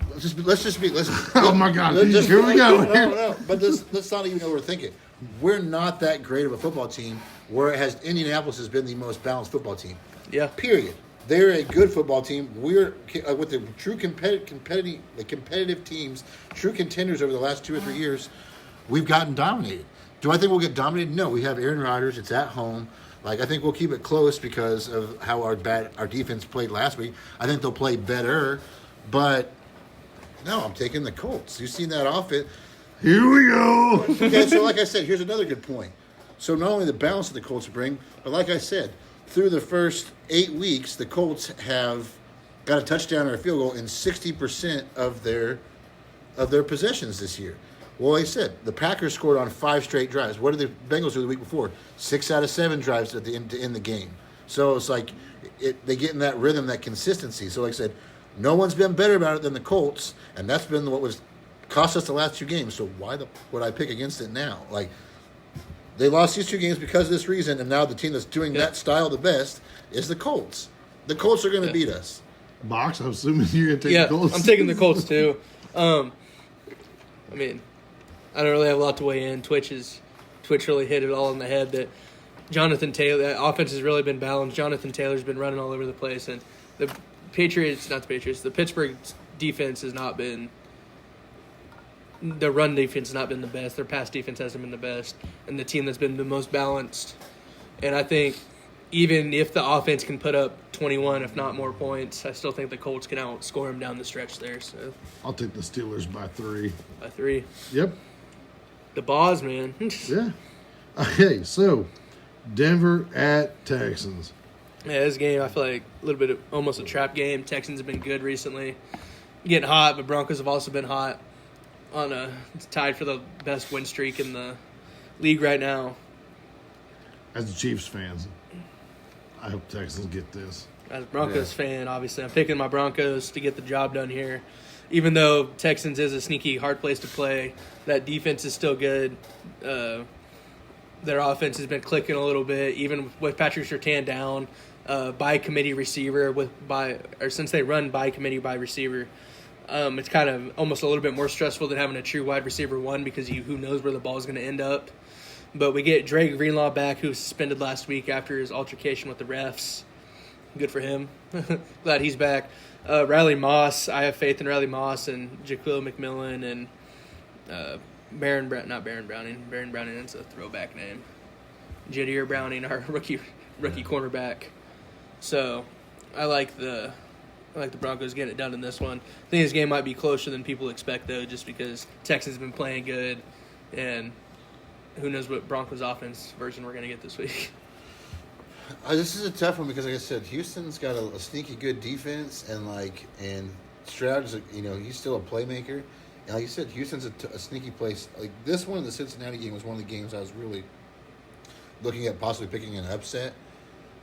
let's just be. Oh my God! Here we go. No. But let's not even overthink it. We're not that great of a football team. Whereas Indianapolis has been the most balanced football team. Yeah. Period. They're a good football team. We're with the true competitive teams, true contenders over the last 2 or 3 years. We've gotten dominated. Do I think we'll get dominated? No. We have Aaron Rodgers. It's at home. I think we'll keep it close because of how our defense played last week. I think they'll play better, but no, I'm taking the Colts. You've seen that offense. Here we go. Okay, so like I said, here's another good point. So not only the balance that the Colts bring, but like I said, through the first 8 weeks, the Colts have got a touchdown or a field goal in 60% of their possessions this year. Well, like I said, the Packers scored on 5 straight drives. What did the Bengals do the week before? 6 out of 7 drives at the end to end the game. So it's like they get in that rhythm, that consistency. So like I said, no one's been better about it than the Colts, and that's been what was cost us the last 2 games. So why would I pick against it now? They lost these 2 games because of this reason, and now the team that's doing that style the best is the Colts. The Colts are going to beat us. Box, I'm assuming you're going to take the Colts. I'm taking the Colts too. I mean, I don't really have a lot to weigh in. Twitch really hit it all on the head that Jonathan Taylor, that offense has really been balanced. Jonathan Taylor's been running all over the place, and the Pittsburgh defense has not been. Their run defense has not been the best. Their pass defense hasn't been the best. And the team that's been the most balanced. And I think even if the offense can put up 21, if not more points, I still think the Colts can outscore them down the stretch there. So I'll take the Steelers by 3. By 3. Yep. The Boz, man. Yeah. Okay, so Denver at Texans. Yeah, this game, I feel like a little bit of almost a trap game. Texans have been good recently. Getting hot, but Broncos have also been hot. Tied for the best win streak in the league right now. As the Chiefs fans, I hope Texans get this. As a Broncos fan, obviously, I'm picking my Broncos to get the job done here. Even though Texans is a sneaky hard place to play, that defense is still good. Their offense has been clicking a little bit, even with Patrick Surtain down. By committee receiver since they run by committee by receiver. It's kind of almost a little bit more stressful than having a true wide receiver 1 because who knows where the ball is going to end up. But we get Dre Greenlaw back, who was suspended last week after his altercation with the refs. Good for him. Glad he's back. Riley Moss, I have faith in Riley Moss and Jaquil McMillan and Baron Browning. Baron Browning, that's a throwback name. Jadir Browning, our rookie cornerback. So I like the Broncos getting it done in this one. I think this game might be closer than people expect, though, just because Texans have been playing good, and who knows what Broncos offense version we're going to get this week. This is a tough one because, like I said, Houston's got a sneaky good defense, and Stroud is, he's still a playmaker. And like you said, Houston's a sneaky place. Like this one, the Cincinnati game was one of the games I was really looking at possibly picking an upset.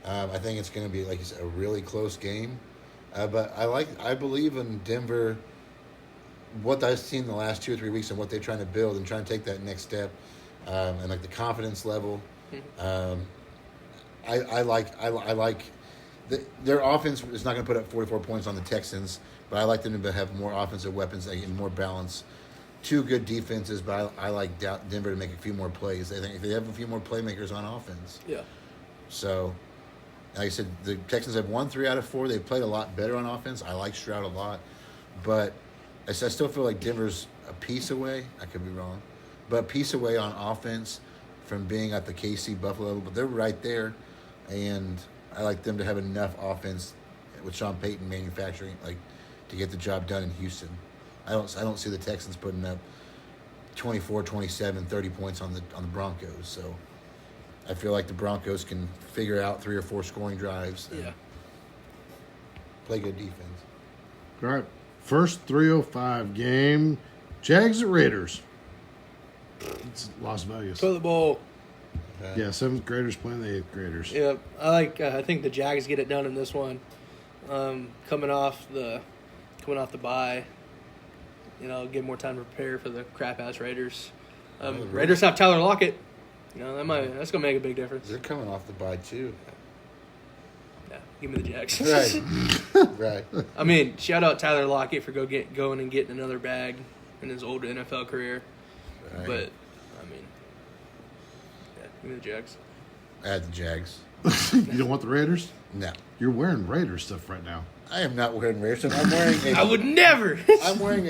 I think it's going to be, like you said, a really close game. But I believe in Denver, what I've seen the last 2 or 3 weeks and what they're trying to build and trying to take that next step, and like the confidence level. I like their offense is not going to put up 44 points on the Texans, but I like them to have more offensive weapons and more balance. Two good defenses, but I like Denver to make a few more plays. I think if they have a few more playmakers on offense. Yeah. So, like I said, the Texans have won 3 out of 4. They've played a lot better on offense. I like Stroud a lot, but I still feel like Denver's a piece away. I could be wrong, but a piece away on offense from being at the KC Buffalo level. But they're right there, and I like them to have enough offense with Sean Payton manufacturing, like, to get the job done in Houston. I don't see the Texans putting up 24, 27, 30 points on the Broncos. So I feel like the Broncos can figure out 3 or 4 scoring drives and play good defense. All right. First 3:05 game. Jags at Raiders. It's Las Vegas. Toilet bowl. Yeah, 7th graders playing the 8th graders. Yep. I think the Jags get it done in this one. Coming off the bye. Give more time to prepare for the crap ass Raiders. Really? Raiders have Tyler Lockett. That's gonna make a big difference. They're coming off the bye too. Yeah, give me the Jags. Right. I mean, shout out Tyler Lockett for going and getting another bag in his old NFL career. Right. But give me the Jags. I had the Jags. You don't want the Raiders? No. You're wearing Raiders stuff right now. I am not wearing Raiders. I'm wearing I would never. I'm wearing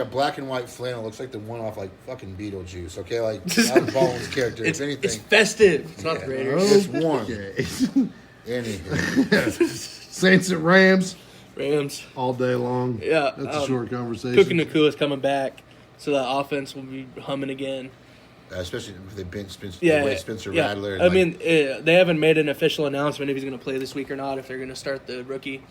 a black and white flannel. Looks like the one off like fucking Beetlejuice. Okay, like Alec Baldwin's character. It's if anything, festive. It's not the Raiders. It's warm. Okay. Anything. Saints at Rams Rams. all day long. Yeah, That's a short conversation. Cooking Nakua's coming back, so that offense will be humming again. Especially if they bench Spencer yeah. Rattler. I mean, they haven't made an official announcement if he's going to play this week or not, if they're going to start the rookie.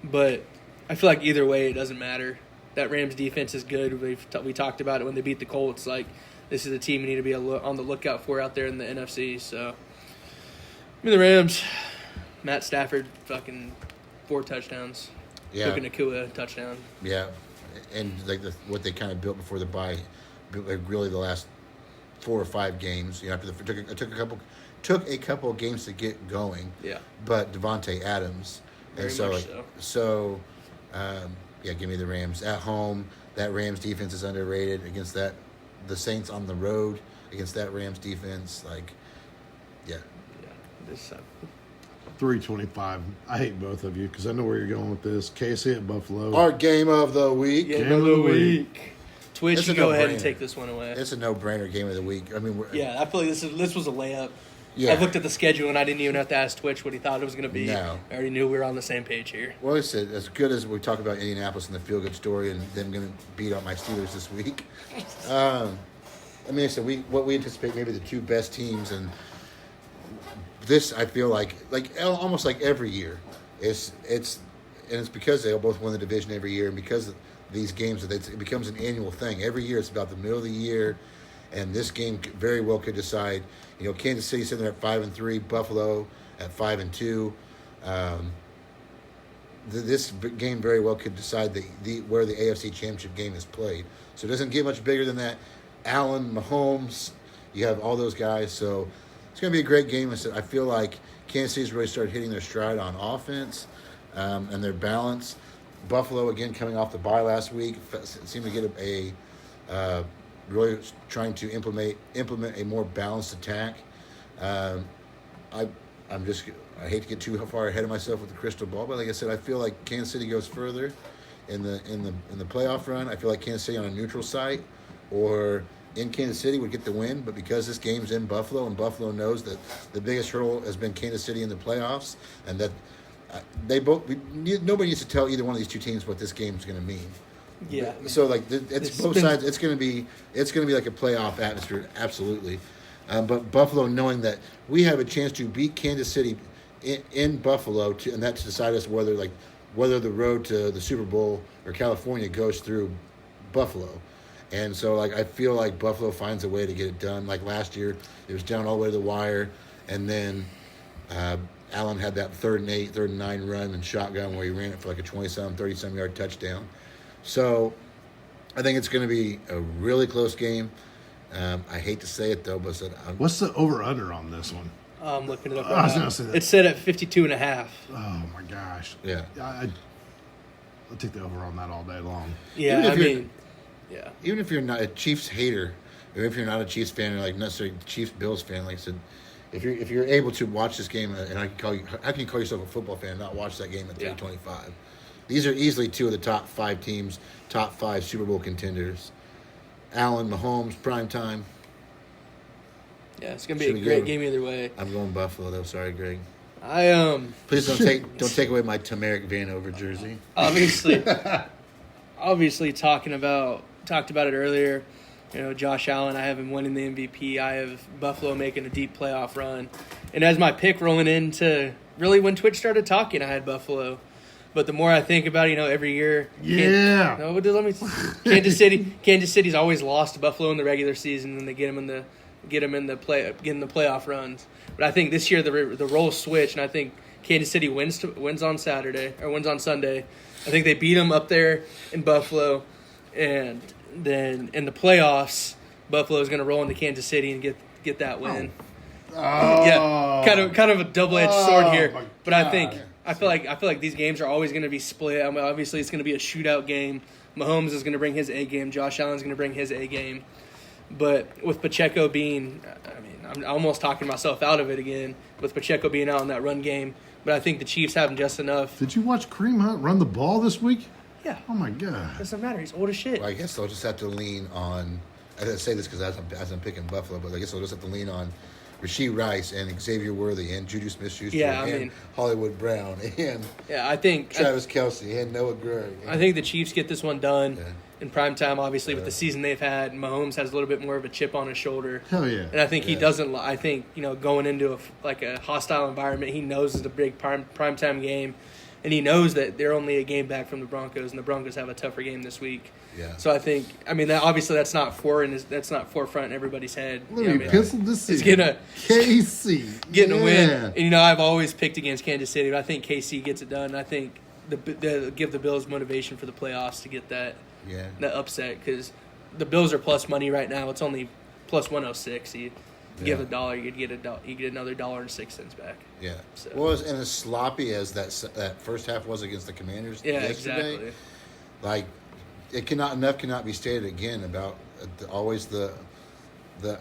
But I feel like either way, it doesn't matter. That Rams defense is good. We talked about it when they beat the Colts. Like, this is a team you need to be on the lookout for out there in the NFC. So, the Rams. Matt Stafford, fucking 4 touchdowns. Yeah. Cooking Nakua, touchdown. Yeah, and like what they kind of built before the bye, like really the last 4 or 5 games. After it took a couple of games to get going. Yeah. But Devontae Adams, Very and much so. Give me the Rams at home. That Rams defense is underrated against the Saints on the road against that Rams defense. Like, yeah. Yeah. This 3:25. I hate both of you because I know where you're going with this. KC at Buffalo. Our game of the week. Game of the week. Twitch, It's you a go ahead and no-brainer. take this one away. It's a no-brainer game of the week. I mean, Yeah, I feel like this was a layup. Yeah. I looked at the schedule and I didn't even have to ask Twitch what he thought it was going to be. No. I already knew we were on the same page here. Well, I said, as good as we talk about Indianapolis and the feel-good story and them going to beat out my Steelers this week, I what we anticipate maybe the 2 best teams, and this I feel like almost like every year, it's because they both win the division every year, and because of these games it becomes an annual thing. Every year it's about the middle of the year, and this game very well could decide. Kansas City sitting there at 5-3, Buffalo at 5-2. This game very well could decide where the AFC Championship game is played. So it doesn't get much bigger than that. Allen, Mahomes, you have all those guys. So it's going to be a great game. I feel like Kansas City's really started hitting their stride on offense and their balance. Buffalo, again, coming off the bye last week, seemed to get really trying to implement a more balanced attack. I hate to get too far ahead of myself with the crystal ball, but like I said, I feel like Kansas City goes further in the playoff run. I feel like Kansas City on a neutral site or in Kansas City would get the win, but because this game's in Buffalo and Buffalo knows that the biggest hurdle has been Kansas City in the playoffs, and that nobody needs to tell either one of these 2 teams what this game's going to mean. Yeah. So it's both sides. It's going to be like a playoff atmosphere, absolutely. But Buffalo knowing that we have a chance to beat Kansas City in Buffalo, and that to decide us whether the road to the Super Bowl or California goes through Buffalo. And so, like, I feel like Buffalo finds a way to get it done. Like last year, it was down all the way to the wire, and then Allen had that 3rd and 8, 3rd and 9 run and shotgun where he ran it for like a 20-some, 30-some yard touchdown. So I think it's going to be a really close game. I hate to say it, though, but What's the over-under on this one? I'm looking it up I right was now. gonna say that. It's set at 52.5. Oh, my gosh. yeah. I'll take the over on that all day long. Yeah, Even I if you're- mean, yeah. Even if you're not a Chiefs hater, or if you're not a Chiefs fan, or like necessarily Chiefs Bills fan, like I said, if you're able to watch this game, and I can you call yourself a football fan and not watch that game at Yeah. 325? These are easily 2 of the top 5 teams, top 5 Super Bowl contenders. Allen, Mahomes, prime time. Yeah, it's gonna be Should a we great go? game either way. I'm going Buffalo though. Sorry, Greg. I Please don't take away my Tamarick Vanover jersey. obviously talked about it earlier. You know, Josh Allen, I have him winning the MVP. I have Buffalo making a deep playoff run. And as my pick rolling into really when Twitch started talking, I had Buffalo. But the more I think about it, every year, Yeah. Kansas City's always lost to Buffalo in the regular season, and they get them in the playoff runs. But I think this year the roles switch, and I think Kansas City wins on Sunday. I think they beat them up there in Buffalo, and then in the playoffs, Buffalo is going to roll into Kansas City and get that win. Yeah, kind of a double-edged sword here. my But I feel like these games are always going to be split. I mean, obviously it's going to be a shootout game. Mahomes is going to bring his A game. Josh Allen's going to bring his A game. But with Pacheco being, I'm almost talking myself out of it again. With Pacheco being out in that run game, but I think the Chiefs have him just enough. Did you watch Kareem Hunt run the ball this week? Yeah, Oh, my God. doesn't matter. He's old as shit. Well, I guess they'll just have to lean on. I didn't say this because as I'm picking Buffalo, but I guess they'll just have to lean on Rashee Rice and Xavier Worthy and Juju Smith-Schuster and Hollywood Brown and Yeah, I think Travis Kelce and Noah Gray. I think the Chiefs get this one done Yeah. in prime time. Obviously, with Yeah. the season they've had, Mahomes has a little bit more of a chip on his shoulder. Hell yeah. And I think he Yeah. doesn't. I think going into a hostile environment, he knows it's a big primetime game, and he knows that they're only a game back from the Broncos, and the Broncos have a tougher game this week. Yeah. So I think, obviously that's not forefront in everybody's head. Let me pencil this in. It's KC. getting a win. Yeah. And I've always picked against Kansas City, but I think KC gets it done. I think give the Bills motivation for the playoffs to get that upset, because the Bills are plus money right now. It's only plus 106. You give $1, you get another $1.06 back. Yeah. So- Well, and as sloppy as that first half was against the Commanders yesterday, exactly. like enough cannot be stated again about always the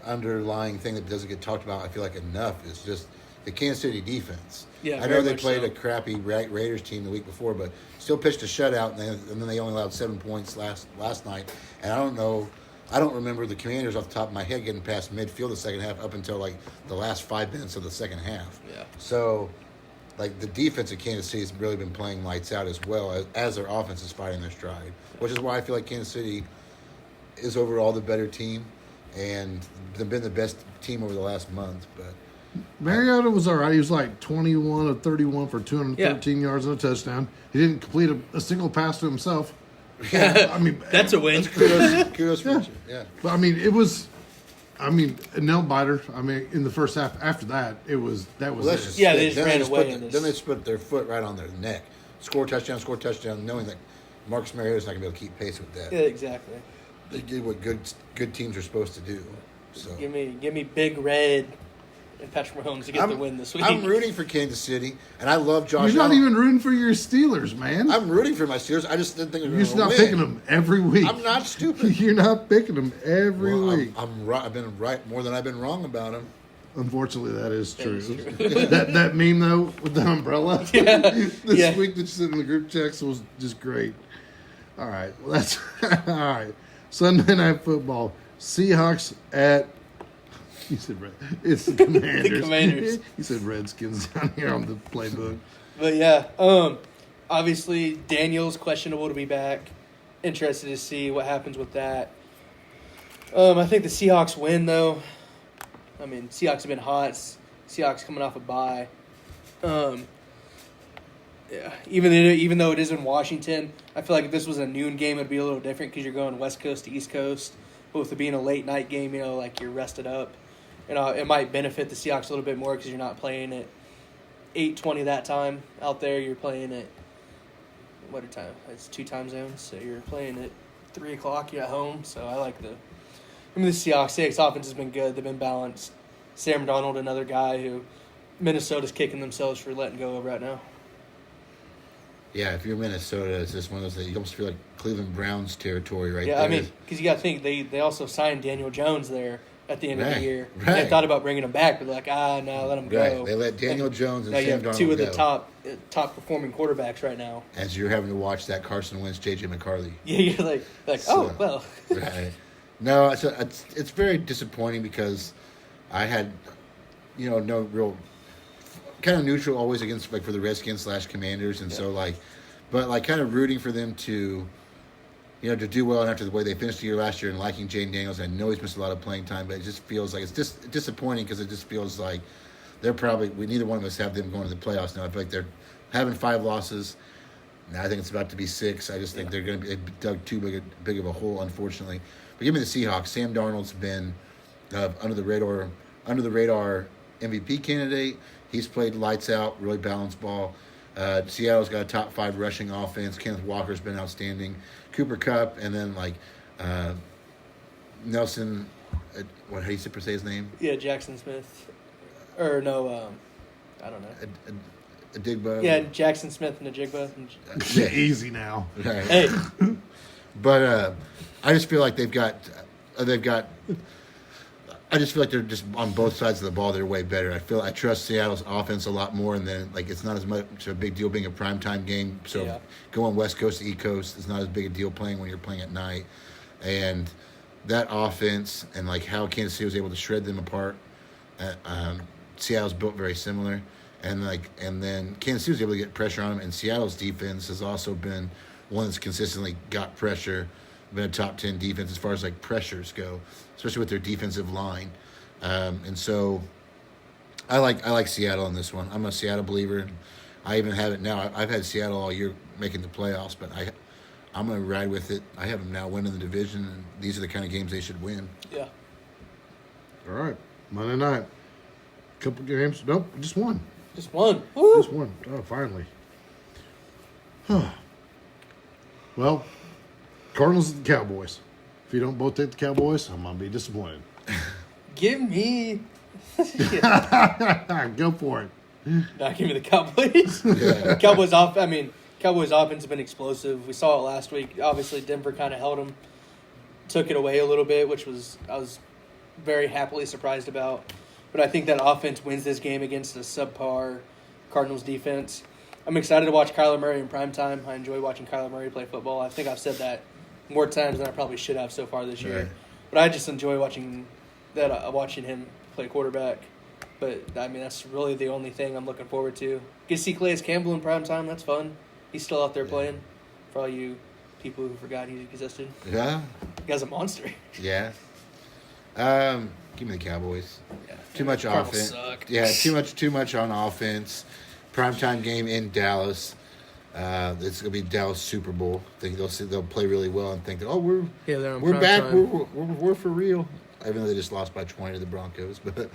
underlying thing that doesn't get talked about. I feel like enough is just the Kansas City defense. Yeah, I know very they much played so. a crappy Raiders team the week before, but still pitched a shutout, and then they only allowed 7 points last night. And I don't remember the Commanders off the top of my head getting past midfield the second half up until like the last 5 minutes of the second half. Yeah. So, like, the defense of Kansas City has really been playing lights out as well as their offense is fighting their stride, which is why I feel like Kansas City is overall the better team, and they've been the best team over the last month. But Mariota was all right. He was like 21 of 31 for 213 yards and a touchdown. He didn't complete a single pass to himself. I mean, That's a win. kudos for you. Yeah. but I mean, it was. I mean, a nail biter. I mean, in the first half. After that, that was Well, it. that's just Yeah, it. they just Then ran just away put in the- this. Then they just put their foot right on their neck. Score touchdown, knowing that Marcus Mariota's not going to be able to keep pace with that. Yeah, exactly. They did what good teams are supposed to do. So Give me Big Red and Patrick Mahomes to get the win this week. I'm rooting for Kansas City, and I love Josh You're not Allen. even rooting for your Steelers, man. I'm rooting for my Steelers. I just didn't think they were You're going just to not win. picking them every week. I'm not stupid. You're not picking them every Well, week. I'm right. I've been right more than I've been wrong about them. Unfortunately, that is true. is true. that meme though with the umbrella this Yeah. week that you sent in the group checks was just great. All right, well that's all right. Sunday Night Football, Seahawks at. You said red. It's the Commanders. The Commanders. You said Redskins down here on the playbook. But yeah, obviously Daniel's questionable to be back. Interested to see what happens with that. I think the Seahawks win though. I mean, Seahawks have been hot. Seahawks coming off a bye. Yeah, even though it is in Washington, I feel like if this was a noon game, it'd be a little different because you're going West Coast to East Coast. But with it being a late night game, like you're rested up. It might benefit the Seahawks a little bit more because you're not playing at 8:20 that time out there. You're playing at what time? It's 2 time zones, so you're playing at 3 o'clock. You're at home, so I like the Seahawks offense has been good. They've been balanced. Sam Darnold, another guy who Minnesota's kicking themselves for letting go of right now. Yeah, if you're Minnesota, it's just one of those that you almost feel like Cleveland Browns territory right there. Yeah, I mean, because you got to think they also signed Daniel Jones there at the end of the year. Right. And they thought about bringing him back, but like, no, let him go. Right, they let Daniel Jones and now you Sam have Darnold two of the go. top performing quarterbacks right now. As you're having to watch that Carson Wentz, J.J. McCarthy. Yeah, you're like So, oh, well. Right. No, it's very disappointing because I had, no real, kind of neutral always against, like, for the Redskins / Commanders. And so, like, but, like, kind of rooting for them to, to do well after the way they finished the year last year and liking Jaden Daniels. I know he's missed a lot of playing time, but it just feels like it's just disappointing because it just feels like neither one of us have them going to the playoffs now. I feel like they're having 5 losses. Now I think it's about to be 6. I just think they're going to be dug too big of a hole, unfortunately. But give me the Seahawks. Sam Darnold's been under the radar MVP candidate. He's played lights out, really balanced ball. Seattle's got a top 5 rushing offense. Kenneth Walker's been outstanding. Cooper Kupp, and then Nelson. How do you say his name? Yeah, Jackson Smith, or no, I don't know. Adigba. Yeah, Jackson Smith and Ajigba. Yeah, easy now. Right. Hey, But I just feel like they've got. I just feel like they're just on both sides of the ball. They're way better. I trust Seattle's offense a lot more, and then it's not as much a big deal being a primetime game. So going West Coast to East Coast is not as big a deal playing when you're playing at night. And that offense and how Kansas City was able to shred them apart. Seattle's built very similar, and then Kansas City was able to get pressure on them. And Seattle's defense has also been one that's consistently got pressure. Been a top 10 defense as far as pressures go, especially with their defensive line, and so I like Seattle in this one. I'm a Seattle believer. I even have it now. I've had Seattle all year making the playoffs, but I'm going to ride with it. I have them now winning the division, and these are the kind of games they should win. yeah. All right, Monday night. Couple games. Nope, just one. Just one. Woo! Just one. Oh, finally. Well, Cardinals and the Cowboys. If you don't both take the Cowboys, I'm going to be disappointed. Give me. Go for it. Not give me the Cowboys. Yeah. Cowboys offense has been explosive. We saw it last week. Obviously, Denver kind of held them, took it away a little bit, which I was very happily surprised about. But I think that offense wins this game against a subpar Cardinals defense. I'm excited to watch Kyler Murray in primetime. I enjoy watching Kyler Murray play football. I think I've said that more times than I probably should have so far this year. Right. But I just enjoy watching him play quarterback. But, that's really the only thing I'm looking forward to. Get to see Calais Campbell in primetime. That's fun. He's still out there playing. For all you people who forgot he existed. Yeah. The guy's a monster. Yeah. Give me the Cowboys. Yeah. Too much Cardinals offense. suck. Yeah, too much on offense. Primetime game in Dallas. It's gonna be Dallas Super Bowl. I think they'll play really well and think that they're on we're prime back. time. We're for real. Even though they just lost by 20 to the Broncos, but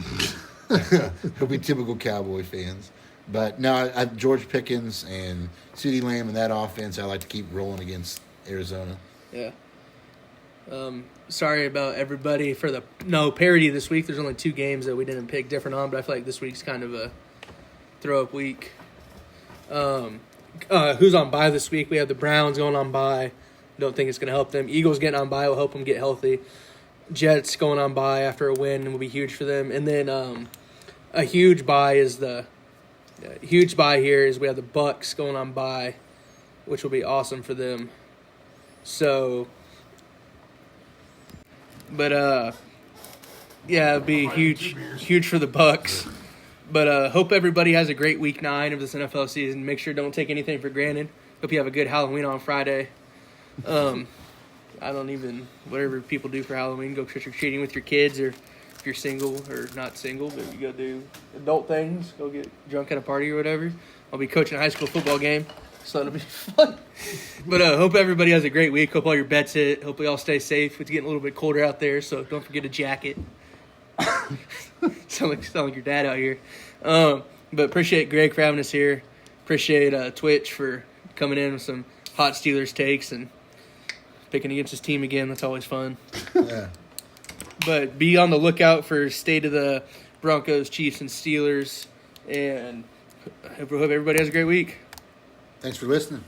it'll be typical Cowboy fans. But no, George Pickens and CeeDee Lamb and that offense, I like to keep rolling against Arizona. Yeah. Sorry about everybody for the parody this week. There's only 2 games that we didn't pick different on, but I feel like this week's kind of a throw-up week. Who's on bye this week? We have the Browns going on bye. Don't think it's going to help them. Eagles getting on bye will help them get healthy. Jets going on bye after a win will be huge for them. And then a huge bye here is we have the Bucks going on bye, which will be awesome for them. So, but it'll be huge for the Bucks. But hope everybody has a great week 9 of this NFL season. Make sure don't take anything for granted. Hope you have a good Halloween on Friday. Whatever people do for Halloween, go trick-or-treating with your kids, or if you're single or not single, but you go do adult things, go get drunk at a party or whatever. I'll be coaching a high school football game. So it'll be fun. But hope everybody has a great week. Hope all your bets hit. Hope we all stay safe. It's getting a little bit colder out there, so don't forget a jacket. sound like your dad out here. But appreciate Greg for having us here. Appreciate Twitch for coming in with some hot Steelers takes and picking against his team again. That's always fun. Yeah. But be on the lookout for state of the Broncos, Chiefs, and Steelers. And I hope everybody has a great week. Thanks for listening.